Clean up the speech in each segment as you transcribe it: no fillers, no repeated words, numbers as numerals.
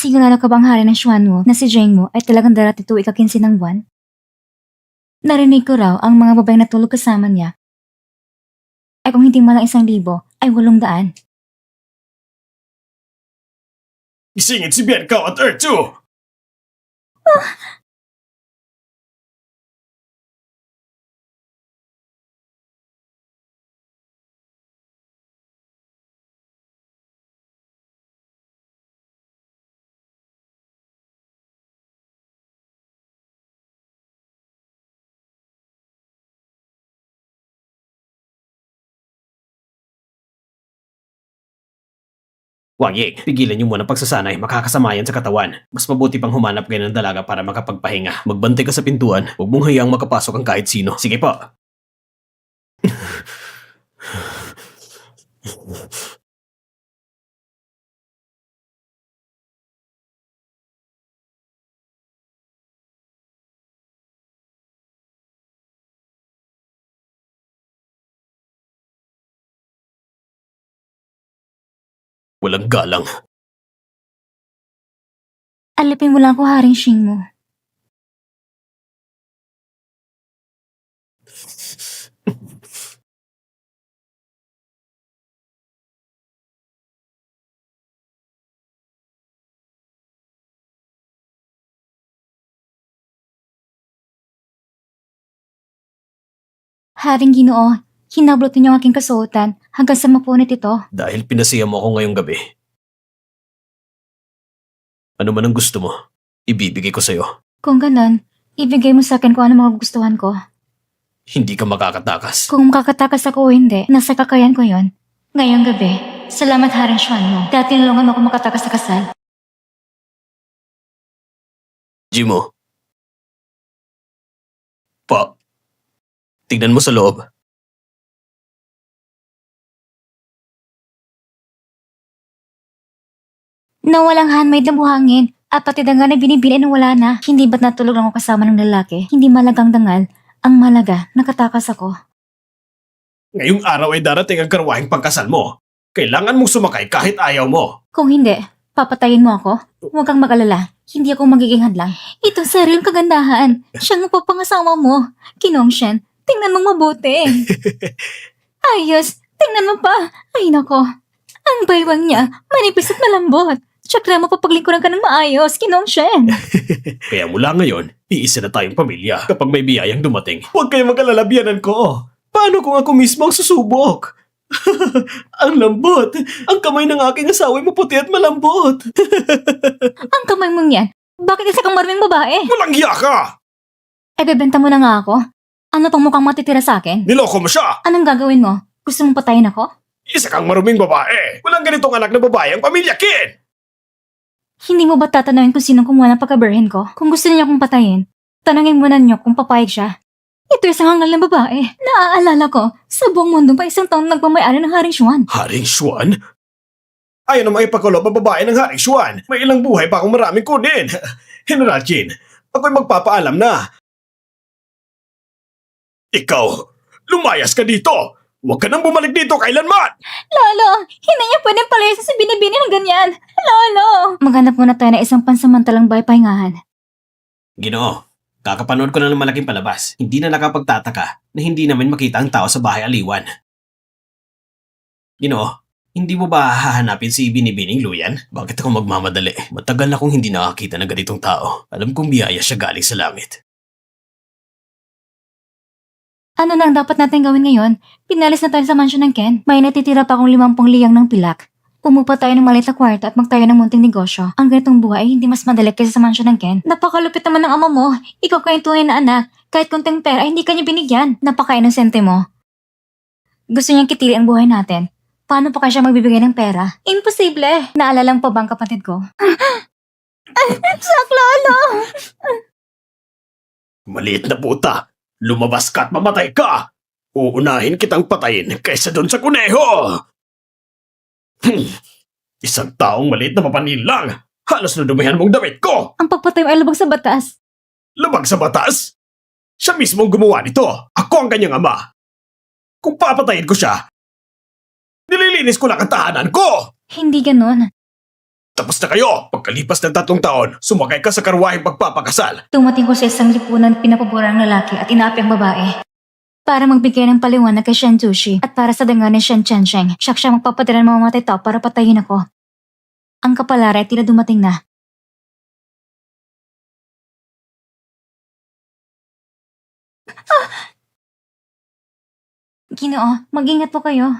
Sigurado ka bang hari ng Xuan mo na si Jeng mo ay talagang darating tuwing ika-15 ng buwan? Narinig ko raw ang mga babaeng natulog kasama niya ay kung hindi malang 1,000 ay 800. Isingit si Bianca at Ertu! Wang Ying, pigilan niyo muna pagsasanay, makakasama yan sa katawan. Mas mabuti pang humanap kayo ng dalaga para makapagpahinga. Magbantay ka sa pintuan, huwag mong hayaang makapasok ang kahit sino. Sige po. Walang galang. Alipin mo lang ako, Haring Xing mo. Haring Ginoo, hinablot niyo ang aking kasuotan hanggang sa mapunit ito. Dahil pinasiya mo ako ngayong gabi. Ano man ang gusto mo, ibibigay ko sa'yo. Kung ganon, ibigay mo sa akin kung ano mga gustuhan ko. Hindi ka makakatakas. Kung makakatakas ako o hindi, nasa kakayan ko yon. Ngayong gabi, salamat Haring Xuan mo. Dati nalungan mo ako makatakas sa kasal. Jimo. Pa. Tignan mo sa loob. Nawalang handmaid na buhangin at pati dangal na binibili nang wala na. Hindi ba't natulog lang ako kasama ng lalaki? Hindi malagang dangal. Ang malaga, nakatakas ako. Ngayong araw ay darating ang karwahing pagkasal mo. Kailangan mong sumakay kahit ayaw mo. Kung hindi, papatayin mo ako? Huwag kang mag-alala. Hindi ako magiging hadlang. Ito sa rin kagandahan. Siyang mapapangasawa mo. Kinong Shen, tingnan mong mabuti. Ayos, tingnan mo pa. Ay nako. Ang baywang niya, manipis at malambot. Tsaka mapapaglingkuran ka ng maayos, Kinong Shen. Kaya mula ngayon, iisa na tayong pamilya. Kapag may biyayang dumating, huwag kayong mag-alala, biyanan ko. Paano kung ako mismo ang susubok? Ang lambot. Ang kamay ng aking asawa ay maputi at malambot. Ang kamay mong yan, bakit isa kang maruming babae? Walang hiya ka! Bebenta mo na nga ako. Ano tong mukhang matitira sa akin? Niloko mo siya! Anong gagawin mo? Gusto mong patayin ako? Isa kang maruming babae. Walang ganitong anak na babae ang pamilya, Kin! Hindi mo ba tatanungin kung sinong kumuha ng pagkaberhin ko? Kung gusto niya akong patayin, tanungin muna niyo kung papayag siya. Ito isang hangal na babae. Naaalala ko, sa buong mundo pa isang taong nagmamayari ng Haring Xuan. Haring Xuan? Ayaw na maipakulob ang babae ng Haring Xuan. May ilang buhay pa akong maraming kunin. General Jin, ako'y magpapaalam na. Ikaw, lumayas ka dito! Huwag ka nang bumalik dito kailanman! Lolo, hindi niya pwedeng palayasin sa binibini ng ganyan. Lolo! Maghanap muna tayo ng isang pansamantalang baypahingahan. Ginoo, kakapanood ko na ng malaking palabas. Hindi na nakapagtataka na hindi namin makita ang tao sa bahay aliwan. Ginoo, hindi mo ba hahanapin si Binibining Luyan? Bakit ako magmamadali? Matagal na akong hindi nakakita ng ganitong tao. Alam kong biyaya siya galing sa langit. Ano na ang dapat natin gawin ngayon? Pinalis na tayo sa mansyon ng Ken. May natitira pa akong 50 liyang ng pilak. Umupa tayo ng maliit na kwarto at magtayo ng munting negosyo. Ang ganitong buhay ay hindi mas madali kaysa sa mansyon ng Ken. Napakalupit naman ng ama mo. Ikaw kayong tunay na anak. Kahit konting pera ay hindi kanya binigyan. Napaka-inosente mo. Gusto niyang kitili ang buhay natin. Paano pa kaya siya magbibigay ng pera? Imposible! Naalala mo pa ba ang kapatid ko? Sak, Lolo! Maliit na puta! Lumabas ka at mamatay ka! Uunahin kitang patayin kaysa doon sa kuneho! Isang taong maliit na mapanin lang! Halos nadumihan mong damit ko! Ang pagpatay mo ay lubag sa batas. Labag sa batas? Siya mismo ang gumawa nito! Ako ang kanyang ama! Kung papatayin ko siya, nililinis ko lang ang tahanan ko! Hindi ganon. Tapos na kayo! Pagkalipas ng 3 taon, sumakay ka sa karwaheng pagpapakasal. Tumating ko sa isang lipunan at pinapabura ng lalaki at inaapi ang babae. Para magbigay ng paliwanag kay Shen Zushi at para sa dangan ni Shen Chensheng, siya magpapadala ng mga matay tao para patayin ako. Ang kapalaran ay tila dumating na. Ginoo, mag-ingat po kayo.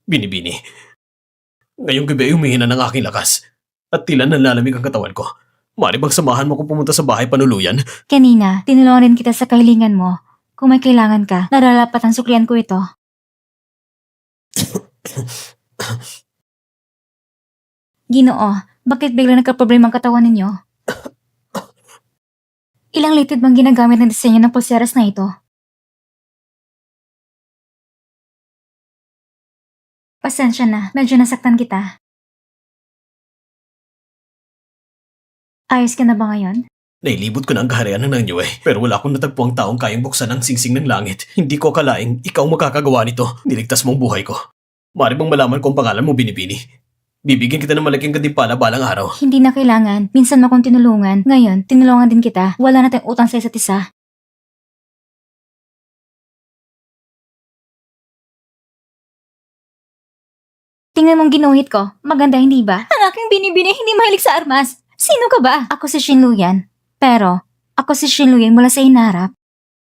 Binibini. Ngayong gabi ay humihina ng aking lakas. At tila nalalamig ang katawan ko. Mari bang samahan mo kung pumunta sa bahay panuluyan? Kanina, tinulungan rin kita sa kahilingan mo. Kung may kailangan ka, nararapat ang suklian ko ito. Ginoo, bakit bigla nagka-problema ang katawan ninyo? Ilang litid bang ginagamit ng disenyo ng pulseras na ito? Pasensya na, medyo nasaktan kita. Ayos ka na ba ngayon? Nailibot ko na ang kaharian ng Nangyo pero wala akong natagpo ang taong kayang buksan ang singsing ng langit. Hindi ko akalaing ikaw makakagawa nito. Niligtas mo ang buhay ko. Mari bang malaman kung pangalan mo, Binibini? Bibigyan kita ng malaking gantimpala balang araw. Hindi na kailangan. Minsan mo akong tinulungan. Ngayon, tinulungan din kita. Wala na tayong utang sa isa't isa. Tingnan mong ginuhit ko. Maganda, hindi ba? Ang aking binibini hindi mahilig sa armas. Sino ka ba? Ako si Shin Luyan. Pero, ako si Shin Luyan mula sa inarap.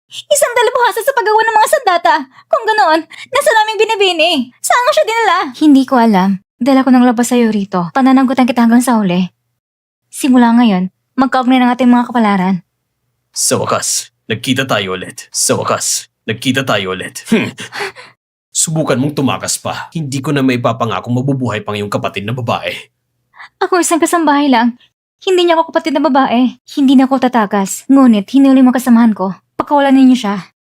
Isang dalubhasa sa paggawa ng mga sandata. Kung ganoon, nasa naming binibini. Saan mo siya dinala? Hindi ko alam. Dala ko ng labas sa'yo rito. Pananagutan kita hanggang sa uli. Simula ngayon, magkaugnay ng ating mga kapalaran. Sa wakas, nagkita tayo ulit. Sa wakas, nagkita tayo ulit. Subukan mong tumakas pa. Hindi ko na may papangakong mabubuhay pang iyong kapatid na babae. Ako isang kasambahay lang. Hindi niya ako kapatid na babae. Hindi na ako tatakas. Ngunit, hinuli mo kasamahan ko. Pakawalan ninyo siya.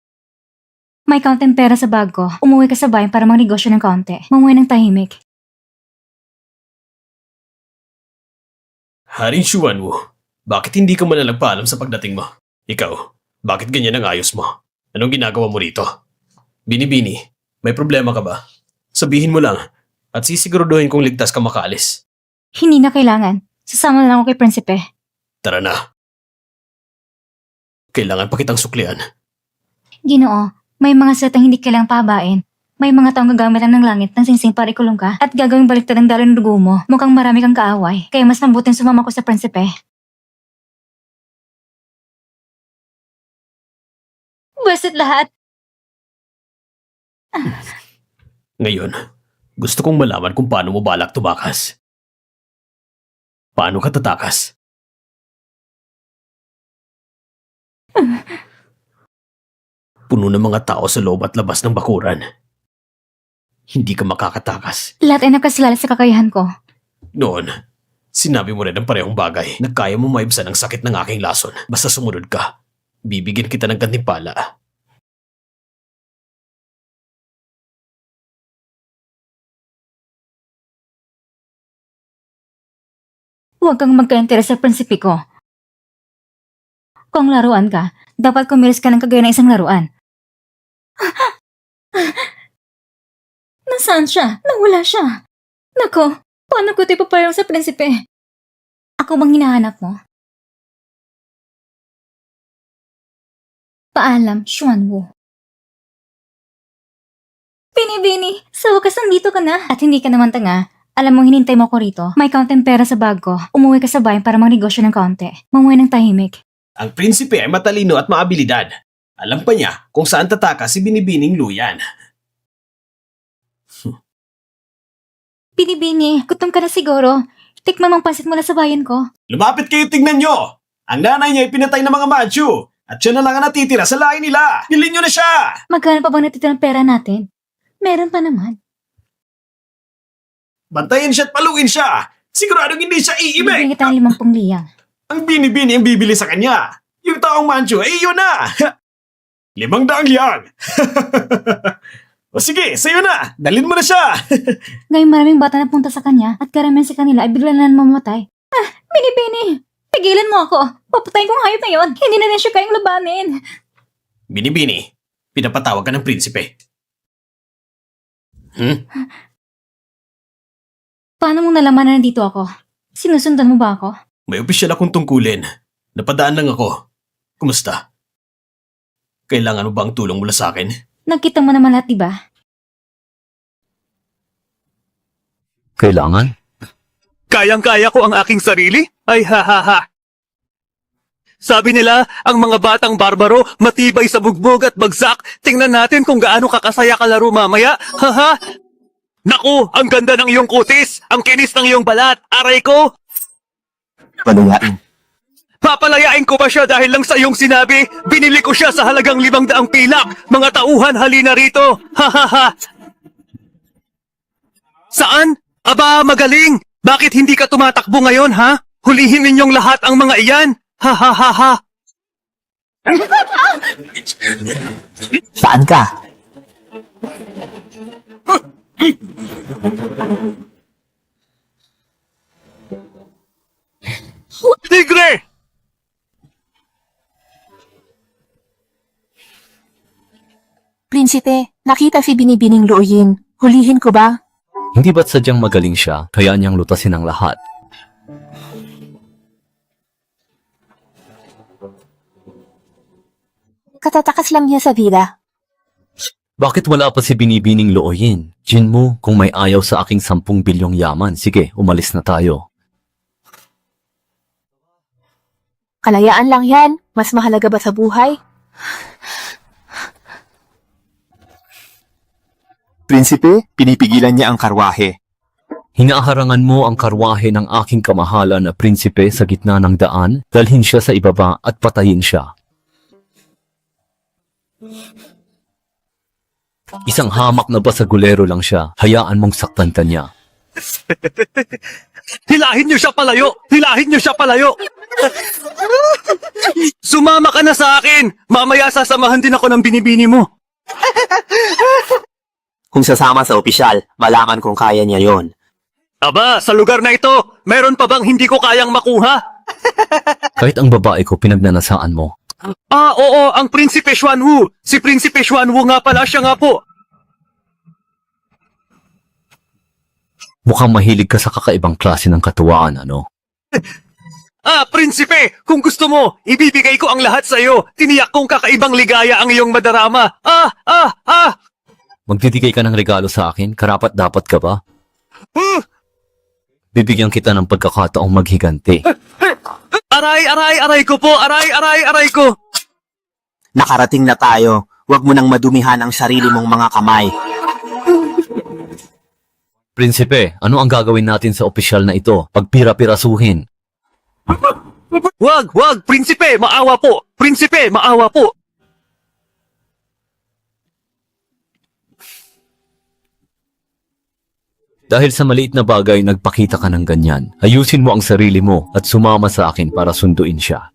May kaunting pera sa bag ko. Umuwi ka sa bayan para magnegosyo ng kaunti. Mamuhay ng tahimik. Haring Xuanwu, bakit hindi ka man nagpaalam sa pagdating mo? Ikaw, bakit ganyan ang ayos mo? Anong ginagawa mo rito? Binibini, may problema ka ba? Sabihin mo lang at sisiguraduhin kong ligtas ka makaalis. Hindi na kailangan. Sasama na lang ako kay Prinsipe. Tara na. Kailangan pa kitang suklian. Ginoo, may mga setang hindi kailangang pahabain. May mga taong gagamitan ng langit ng singsing para ikulong ka at gagawing baliktad ang daloy ng dugo mo. Mukhang marami kang kaaway, kaya mas mabuting sumama ko sa Prinsipe. Basta't lahat. Ngayon, gusto kong malaman kung paano mo balak tumakas. Paano ka tatakas? Puno ng mga tao sa loob at labas ng bakuran. Hindi ka makakatakas. Lahat ay nakasilala sa kakayahan ko. Noon, sinabi mo rin ang parehong bagay na kaya mo maibsan ang sakit ng aking lason. Basta sumunod ka. Bibigyan kita ng gantimpala. Huwag kang magka-interes sa prinsipi ko. Kung laruan ka, dapat kumilos ka ng kagaya ng isang laruan. Nasaan siya? Nawala siya. Nako, paano ko ito ipapayang sa prinsipe? Ako bang hinahanap mo? Paalam, Xuanwu. Bini-bini, sa wakas nandito ka na. At hindi ka naman tanga. Alam mo, hinintay mo ko rito. May kaunting pera sa bag ko. Umuwi ka sa bayan para magnegosyo ng kaunti. Mamuhay ng tahimik. Ang prinsipe ay matalino at maabilidad. Alam pa niya kung saan tatakas si Binibining Luyan. Bini-bini, gutom ka na siguro. Tikman mong pansit mula sa bayan ko. Lumapit kayo, tignan nyo! Ang nanay niya ay pinatay ng mga Manchu at siya na lang ang natitira sa lahi nila. Hilin nyo na siya! Magkano pa bang natitira ng pera natin? Meron pa naman. Bantayin siya at paluin siya! Siguradong hindi siya Bibigyan iibig! kita ng 50 liyang. Ang Binibini ang bibili sa kanya. Yung taong Manchu ay iyon na! 500 liyang! O sige, sa'yo na! Dalhin mo na siya! Ngayon maraming bata na punta sa kanya at karamihan sa kanila ay bigla na mamamatay. Bini-bini! Pigilan mo ako! Papatayin kong hayop na yon! Hindi na rin siya kayang labanin! Binibini, pinapatawag ka ng prinsipe. Paano mo nalaman na nandito ako? Sinusundan mo ba ako? May opisyal akong tungkulin. Napadaan lang ako. Kumusta? Kailangan mo ba ang tulong mula sa akin? Nagkita mo naman lahat, diba? Kailangan? Kayang-kaya ko ang aking sarili? Ay ha ha ha. Sabi nila, ang mga batang barbaro, matibay sa bugbog at bagsak. Tingnan natin kung gaano kakasaya kalaro mamaya. Ha ha. Naku, ang ganda ng iyong kutis. Ang kinis ng iyong balat. Aray ko. Palayain. Papalayain ko ba siya dahil lang sa iyong sinabi? Binili ko siya sa halagang 500 pilak. Mga tauhan, halina rito. Ha ha ha. Saan? Aba, magaling. Bakit hindi ka tumatakbo ngayon, ha? Hulihin ninyong lahat ang mga iyan. Ha ha ha ha. Saan ka? Tigre! Prinsipe, nakita si Binibining Luoyin. Hulihin ko ba? Hindi ba't sadyang magaling siya, kaya niyang lutasin ang lahat? Katatakas lang niya sa vida. Bakit wala pa si Binibining Luoyin? Jinmu, kung may ayaw sa aking 10 bilyong yaman, sige, umalis na tayo. Kalayaan lang yan. Mas mahalaga ba sa buhay? Prinsipe, pinipigilan niya ang karwahe. Hinaharangan mo ang karwahe ng aking kamahalan na prinsipe sa gitna ng daan, dalhin siya sa ibaba at patayin siya. Isang hamak na basagulero lang siya, hayaan mong saktan ka niya. Hilahin niyo siya palayo! Hilahin niyo siya palayo! Sumama ka na sa akin! Mamaya sasamahan din ako ng binibini mo. Kung sasama sa opisyal, malaman kung kaya niya yon. Aba, sa lugar na ito, meron pa bang hindi ko kayang makuha? Kahit ang babae ko pinagnanasaan mo. Ah, oo, ang Prinsipe Xuanwu. Si Prinsipe Xuanwu nga pala, siya nga po. Mukhang mahilig ka sa kakaibang klase ng katuwaan, ano? Ah, Prinsipe, kung gusto mo, ibibigay ko ang lahat sa iyo. Tiniyak kong kakaibang ligaya ang iyong madarama. Magtitigay ka ng regalo sa akin, karapat dapat ka ba? Huh! Bibigyan kita ng pagkakataong maghiganti. Aray, aray, aray ko po! Aray, aray, aray ko! Nakarating na tayo. Huwag mo nang madumihan ang sarili mong mga kamay. Prinsipe, ano ang gagawin natin sa opisyal na ito? Pagpira-pirasuhin. Wag! Prinsipe, maawa po! Prinsipe, maawa po! Dahil sa maliit na bagay, nagpakita ka ng ganyan. Ayusin mo ang sarili mo at sumama sa akin para sunduin siya.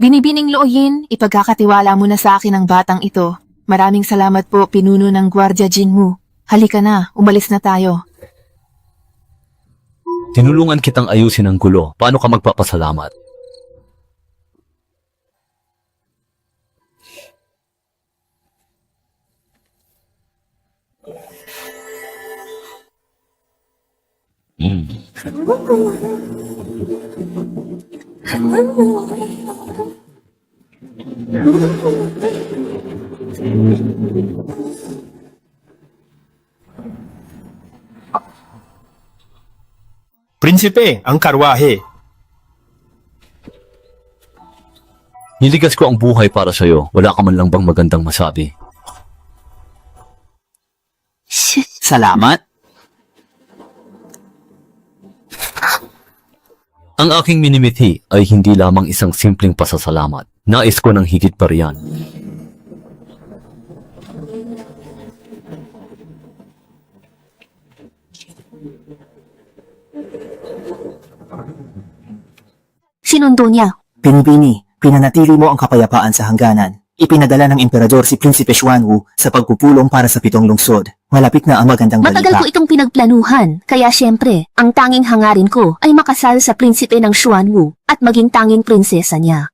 Binibining Luoyin, ipagkakatiwala mo na sa akin ang batang ito. Maraming salamat po, pinuno ng Gwardiya Jinmu. Halika na, umalis na tayo. Tinulungan kitang ayusin ang gulo. Paano ka magpapasalamat? Prinsipe, ang karwahe. Niligas ko ang buhay para sa'yo. Wala ka man lang bang magandang masabi? Salamat. Ang aking minimithi ay hindi lamang isang simpleng pasasalamat. Nais ko ng higit pa riyan. Sinundo niya. Binibini, pinanatili mo ang kapayapaan sa hangganan. Ipinadala ng emperador si Prinsipe Xuanwu sa pagpupulong para sa 7 lungsod. Malapit na ang magandang Matagal balita. ko itong pinagplanuhan, kaya syempre, ang tanging hangarin ko ay makasal sa prinsipe ng Xuanwu at maging tanging prinsesa niya.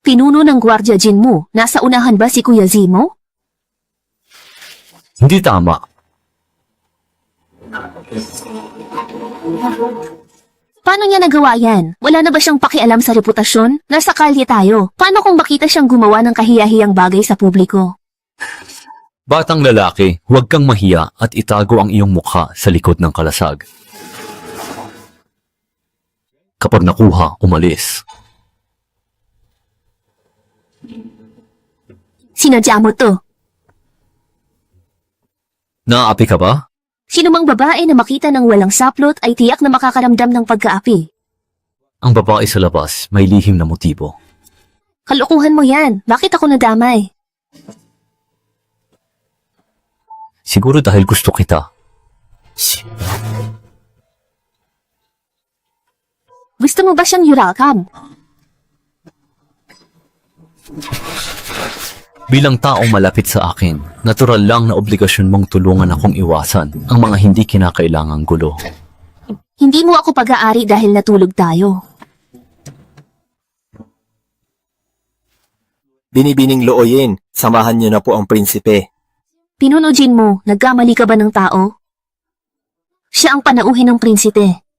Pinuno ng Guardia Jinmu. Nasa unahan ba si Kuya Zemo? Hindi tama. Paano niya nagawa yan? Wala na ba siyang pakialam sa reputasyon? Nasa kalye tayo. Paano kung makita siyang gumawa ng kahiyahiyang bagay sa publiko? Batang lalaki, huwag kang mahiya at itago ang iyong mukha sa likod ng kalasag. Kapag nakuha, umalis. Sinadya mo to. Naaapi ka ba? Sino mang babae na makita ng walang saplot ay tiyak na makakaramdam ng pagkaapi. Ang babae sa labas may lihim na motibo. Kalokohan mo yan. Bakit ako nadamay? Siguro dahil gusto kita. Gusto mo ba siyang yurakam? Bilang taong malapit sa akin, natural lang na obligasyon mong tulungan akong iwasan ang mga hindi kinakailangang gulo. Hindi mo ako pag-aari dahil natulog tayo. Binibining Looyin, samahan niyo na po ang prinsipe. Pinunojin mo, nagkamali ka ba ng tao? Siya ang panauhin ng prinsipe.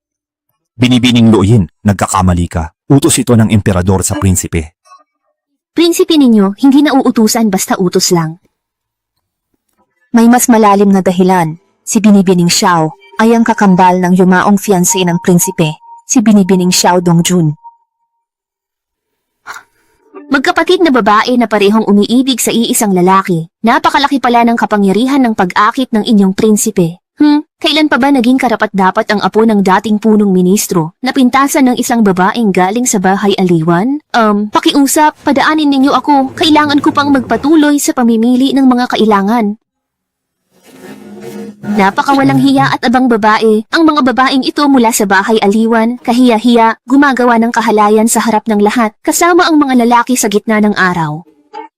Binibining Looyin, nagkakamali ka. Utos ito ng emperador sa prinsipe. Prinsipe ninyo, hindi na uutusan basta utos lang. May mas malalim na dahilan. Si Binibining Xiao ay ang kakambal ng yumaong fiancé ng prinsipe, si Binibining Xiao Dongjun. Magkapatid na babae na parehong umiibig sa iisang lalaki. Napakalaki pala ng kapangyarihan ng pag-akit ng inyong prinsipe. Kailan pa ba naging karapat-dapat ang apo ng dating punong ministro na pintasan ng isang babaeng galing sa bahay aliwan? Pakiusap, padaanin ninyo ako. Kailangan ko pang magpatuloy sa pamimili ng mga kailangan. Napakawalang hiya at abang babae. Ang mga babaeng ito mula sa bahay aliwan, kahiya-hiya, gumagawa ng kahalayan sa harap ng lahat, kasama ang mga lalaki sa gitna ng araw.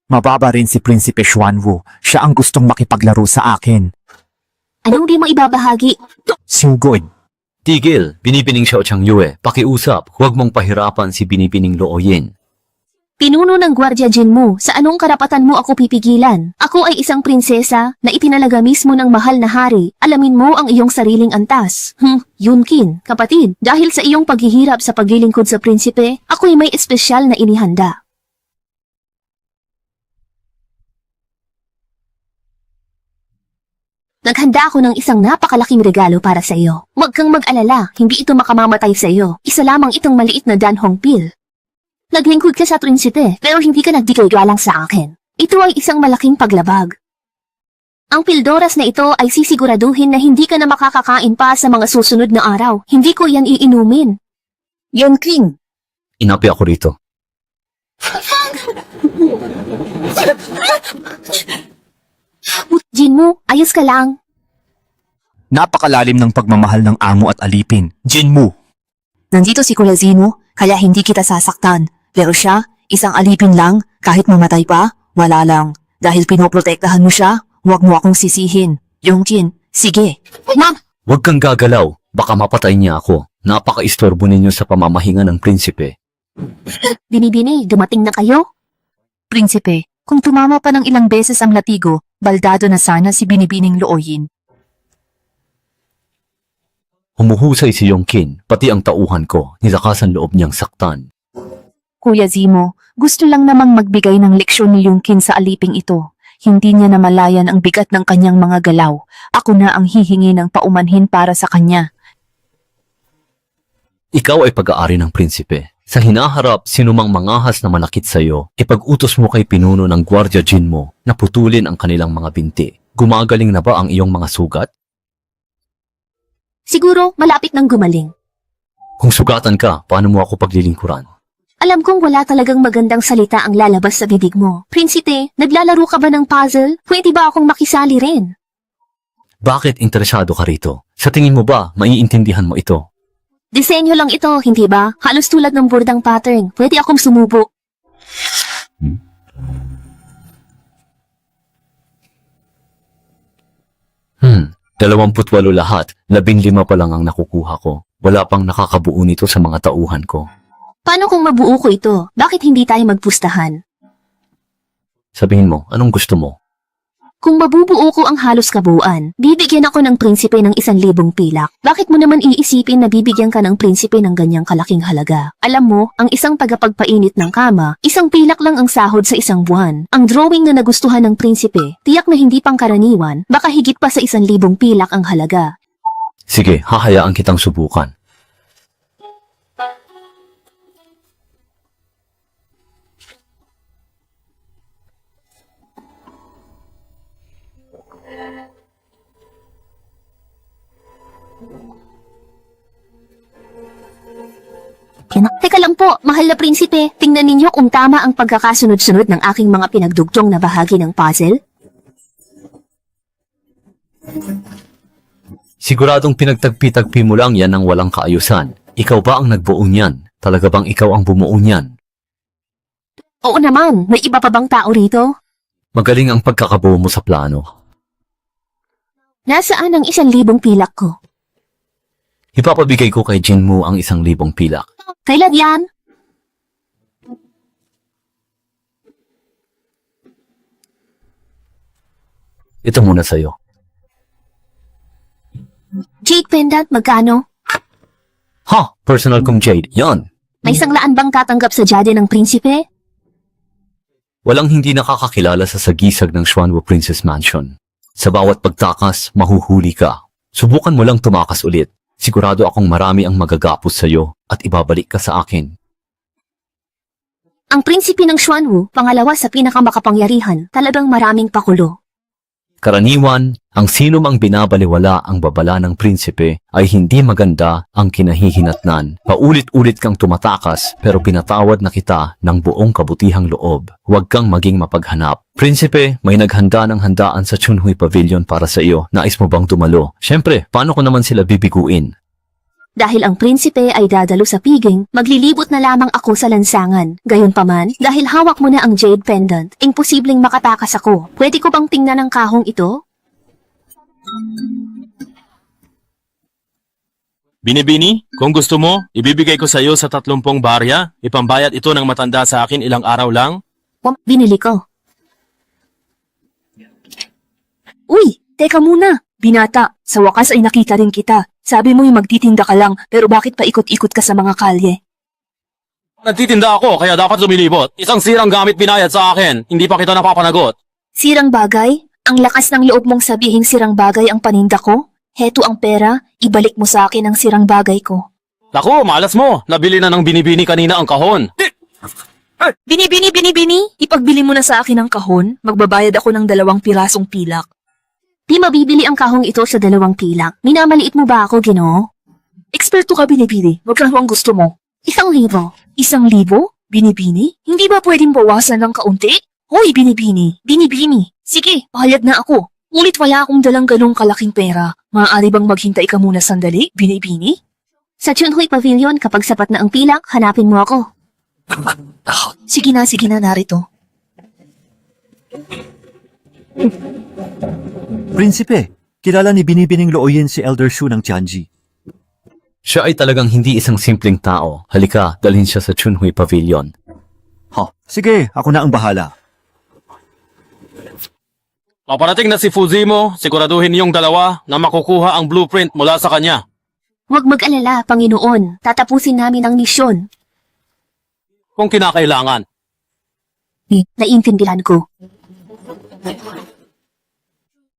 Mababa rin si Prinsipe Xuanwu. Siya ang gustong makipaglaro sa akin. Anong di mo ibabahagi? Singgoy. Tigil, Binibining Xiao Changyue, pakiusap, huwag mong pahirapan si Binibining Looyin. Pinuno ng Guardia Jinmu, sa anong karapatan mo ako pipigilan? Ako ay isang prinsesa na itinalaga mismo ng mahal na hari. Alamin mo ang iyong sariling antas. Yunkin, kapatid, dahil sa iyong paghihirap sa paglilingkod sa prinsipe, ako'y may espesyal na inihanda. Naghanda ako ng isang napakalaking regalo para sa iyo. Huwag kang mag-alala, hindi ito makamamatay sa iyo. Isa lamang itong maliit na danhong pil. Naglingkod ka sa prinsipe, pero hindi ka nagbigay galang sa akin. Ito ay isang malaking paglabag. Ang pildoras na ito ay sisiguraduhin na hindi ka na makakakain pa sa mga susunod na araw. Hindi ko yan iinumin. Yonking! Inapi ako rito. Jinmu, ayos ka lang. Napakalalim ng pagmamahal ng amo at alipin. Jinmu. Nandito si Kuya Zemo, kaya hindi kita sasaktan. Pero siya, isang alipin lang, kahit mamatay pa, wala lang. Dahil pinoprotektahan mo siya, huwag mo akong sisihin. Yongjin, sige. Ma'am! Huwag kang gagalaw, baka mapatay niya ako. Napaka-istorbo ninyo sa pamamahinga ng prinsipe. Binibini, dumating na kayo? Prinsipe, kung tumama pa ng ilang beses ang latigo, baldado na sana si Binibining Looyin. Humuhusay si Yongkin, pati ang tauhan ko, nilakasan loob niyang saktan. Kuya Zemo, gusto lang namang magbigay ng leksyon ni Yongkin sa aliping ito. Hindi niya namalayan ang bigat ng kanyang mga galaw. Ako na ang hihingi ng paumanhin para sa kanya. Ikaw ay pag-aari ng prinsipe. Sa hinaharap, sinumang mangahas na manakit sa iyo, ipag-utos mo kay pinuno ng Guardia Jinmu na putulin ang kanilang mga binti. Gumagaling na ba ang iyong mga sugat? Siguro, malapit nang gumaling. Kung sugatan ka, paano mo ako paglilingkuran? Alam kong wala talagang magandang salita ang lalabas sa bibig mo. Prinsipe, naglalaro ka ba ng puzzle? Pwede ba akong makisali rin? Bakit interesado ka rito? Sa tingin mo ba, maiintindihan mo ito? Disenyo lang ito, hindi ba? Halos tulad ng bordang pattern. Pwede akong sumubok. 28 lahat, 15 pa lang ang nakukuha ko. Wala pang nakakabuo nito sa mga tauhan ko. Paano kung mabuo ko ito? Bakit hindi tayo magpustahan? Sabihin mo, anong gusto mo? Kung mabubuo ko ang halos kabuuan, bibigyan ako ng prinsipe ng 1,000 pilak. Bakit mo naman iisipin na bibigyan ka ng prinsipe ng ganyang kalaking halaga? Alam mo, ang isang tagapagpainit ng kama, 1 pilak lang ang sahod sa 1 buwan. Ang drawing na nagustuhan ng prinsipe, tiyak na hindi pangkaraniwan, baka higit pa sa 1,000 pilak ang halaga. Sige, hahayaan kitang subukan. Teka lang po, mahal na prinsipe, tingnan ninyo kung tama ang pagkakasunod-sunod ng aking mga pinagdugtong na bahagi ng puzzle. Siguradong pinagtagpi-tagpi mo lang yan ng walang kaayusan. Ikaw ba ang nagbuo niyan? Talaga bang ikaw ang bumuo niyan? Oo naman, may iba pa bang tao rito? Magaling ang pagkakabuo mo sa plano. Nasaan ang 1,000 pilak ko? Ipapabigay ko kay Jinmu ang 1,000 pilak. Kailan yan? Ito muna sa'yo. Jade pendant, magkano? Ha! Personal kong Jade. Yan! May 100 bang tatanggap sa jade ng prinsipe? Walang hindi nakakakilala sa sagisag ng Xuanwu Princess Mansion. Sa bawat pagtakas, mahuhuli ka. Subukan mo lang tumakas ulit. Sigurado akong marami ang magagapos sa'yo at ibabalik ka sa akin. Ang prinsipe ng Xuanwu, pangalawa sa pinakamakapangyarihan, talagang maraming pakulo. Karaniwan, ang sino mang binabaliwala ang babala ng prinsipe ay hindi maganda ang kinahihinatnan. Paulit-ulit kang tumatakas pero pinatawad na kita ng buong kabutihang loob. Huwag kang maging mapaghanap. Prinsipe, may naghanda ng handaan sa Chunhui Pavilion para sa iyo. Nais mo bang tumalo? Siyempre, paano ko naman sila bibiguin? Dahil ang prinsipe ay dadalo sa piging, maglilibot na lamang ako sa lansangan. Gayunpaman, dahil hawak mo na ang jade pendant, imposibleng makatakas ako. Pwede ko bang tingnan ang kahong ito? Binibini, kung gusto mo, ibibigay ko sa iyo sa 30 barya. Ipambayad ito ng matanda sa akin ilang araw lang. Binili ko. Uy, teka muna. Binata, sa wakas ay nakita rin kita. Sabi mo'y magtitinda ka lang, pero bakit pa ikot-ikot ka sa mga kalye? Nagtitinda ako, kaya dapat lumilibot. Isang sirang gamit binayad sa akin. Hindi pa kita napapanagot. Sirang bagay? Ang lakas ng loob mong sabihing sirang bagay ang paninda ko? Heto ang pera, ibalik mo sa akin ang sirang bagay ko. Naku, malas mo. Nabili na ng binibini kanina ang kahon. Bini! Ipagbili mo na sa akin ang kahon, magbabayad ako ng 2 pirasong pilak. Di mabibili ang kahong ito sa 2 pilak. Minamaliit mo ba ako, Ginoo? Eksperto ka, Binibini. Magkano ang gusto mo? 1,000. 1,000? Binibini? Hindi ba pwedeng bawasan ng kaunti? Hoy, Binibini! Sige, pahayag na ako. Ulit wala akong dalang ganong kalaking pera. Maaari bang maghintay ka muna sandali, Binibini? Sa Chunhui Pavilion, kapag sapat na ang pilak, hanapin mo ako. Sige na, narito. Prinsipe, kilala ni Binibining Looyin si Elder Shu ng Tianji. Siya ay talagang hindi isang simpleng tao. Halika, dalhin siya sa Chunhui Pavilion. Sige, ako na ang bahala. Paparating na si Fujimo, siguraduhin niyong dalawa na makukuha ang blueprint mula sa kanya. Huwag mag-alala, Panginoon. Tatapusin namin ang misyon. Kung kinakailangan. Naiintindihan ko.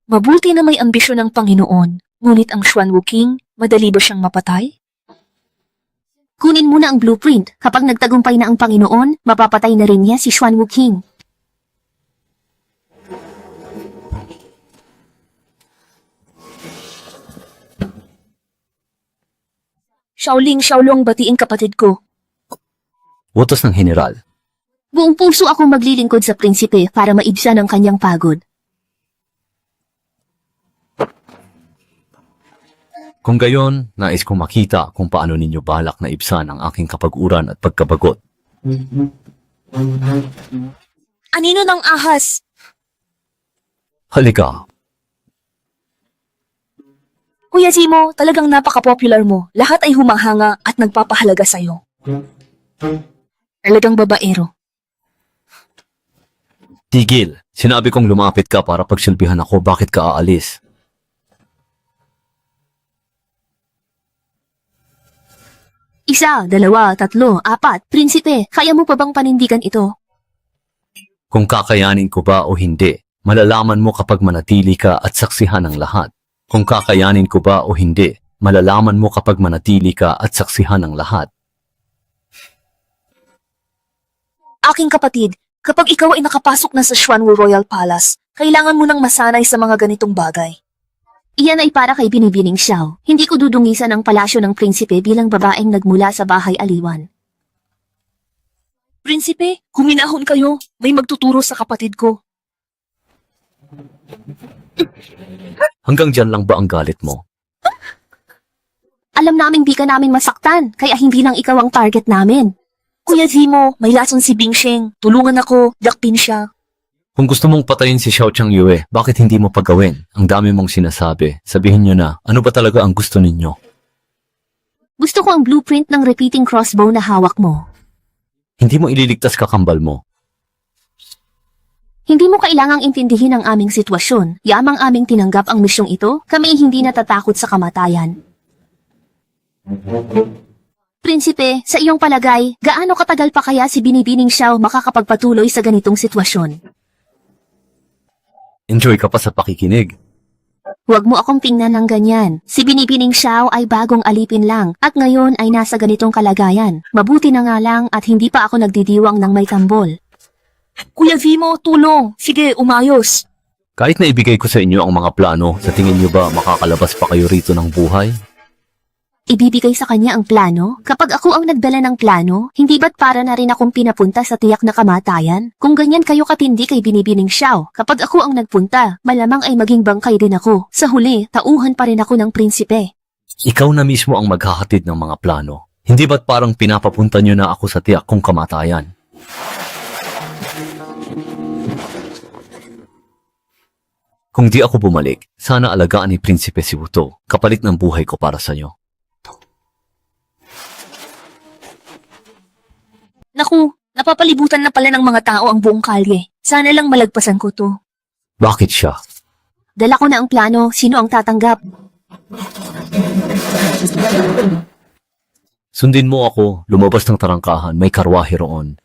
Mabuti na may ambisyon ng Panginoon, ngunit ang Xuanwu King, madali ba siyang mapatay? Kunin mo na ang blueprint. Kapag nagtagumpay na ang Panginoon, mapapatay na rin niya si Xuanwu King. Xiaolong batiin kapatid ko. Utos ng general. Buong puso akong maglilingkod sa prinsipe para maibsan ang kanyang pagod. Kung gayon, nais kong makita kung paano ninyo balak na ibsan ang aking kapaguran at pagkabagot. Anino ng ahas? Halika. Kuya Zimo, talagang napaka-popular mo. Lahat ay humahanga at nagpapahalaga sa'yo. Talagang babaero. Tigil. Sinabi kong lumapit ka para pagsilbihan ako. Bakit ka aalis? Isa, dalawa, tatlo, apat. Prinsipe, kaya mo pa bang panindigan ito? Kung kakayanin ko ba o hindi, malalaman mo kapag manatili ka at saksihan ang lahat. Kung kakayanin ko ba o hindi, malalaman mo kapag manatili ka at saksihan ang lahat. Aking kapatid, kapag ikaw ay nakapasok na sa Xuanwu Royal Palace, kailangan mo nang masanay sa mga ganitong bagay. Iyan ay para kay Binibining Xiao. Hindi ko dudungisan ang palasyo ng prinsipe bilang babaeng nagmula sa bahay aliwan. Prinsipe, huminahon kayo. May magtuturo sa kapatid ko. Hanggang dyan lang ba ang galit mo? Alam naming di ka namin masaktan, kaya hindi lang ikaw ang target namin. Kuya Zimo, may lason si Bingsheng. Tulungan ako, yakpin siya. Kung gusto mong patayin si Xiao Changyue, bakit hindi mo pagawin? Ang dami mong sinasabi. Sabihin nyo na, ano ba talaga ang gusto ninyo? Gusto ko ang blueprint ng repeating crossbow na hawak mo. Hindi mo ililigtas kakambal mo. Hindi mo kailangang intindihin ang aming sitwasyon. Yamang aming tinanggap ang misyong ito, kami ay hindi natatakot sa kamatayan. Prinsipe, sa iyong palagay, gaano katagal pa kaya si Binibining Xiao makakapagpatuloy sa ganitong sitwasyon? Enjoy ka pa sa pakikinig. Huwag mo akong tingnan ng ganyan. Si Binibining Xiao ay bagong alipin lang at ngayon ay nasa ganitong kalagayan. Mabuti na nga lang at hindi pa ako nagdidiwang ng may tambol. Kuya Zimo, tulong. Sige, umayos. Kahit na ibigay ko sa inyo ang mga plano, sa tingin nyo ba makakalabas pa kayo rito ng buhay? Ibibigay sa kanya ang plano? Kapag ako ang nagdala ng plano, hindi ba't para na rin akong pinapunta sa tiyak na kamatayan? Kung ganyan kayo katindi kay Binibining Xiao, kapag ako ang nagpunta, malamang ay maging bangkay din ako. Sa huli, tauhan pa rin ako ng prinsipe. Ikaw na mismo ang maghahatid ng mga plano. Hindi ba't parang pinapapunta nyo na ako sa tiyak kong kamatayan? Kung di ako bumalik, sana alagaan ni Prinsipe si Wuto, kapalit ng buhay ko para sa inyo. Naku, napapalibutan na pala ng mga tao ang buong kalye. Sana lang malagpasan ko to. Bakit siya? Dala ko na ang plano, sino ang tatanggap? Sundin mo ako, lumabas ng tarangkahan, may karwahe roon.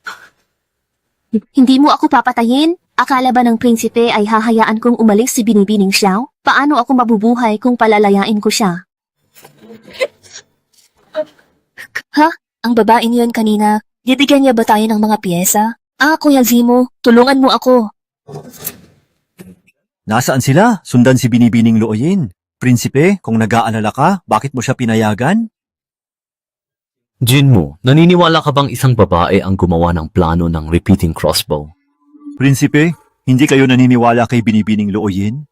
Hindi mo ako papatayin? Akala ba ng prinsipe ay hahayaan kong umalis si Binibining Xiao? Paano ako mabubuhay kung palalayain ko siya? Ha? Ang babaeng yun kanina, bibigyan niya ba tayo ng mga piyesa? Kuya Zimo, tulungan mo ako. Nasaan sila? Sundan si Binibining Luoyin. Prinsipe, kung nag-aalala ka, bakit mo siya pinayagan? Jinmo, naniniwala ka bang isang babae ang gumawa ng plano ng repeating crossbow? Prinsipe, hindi kayo naniniwala kay Binibining Luoyin?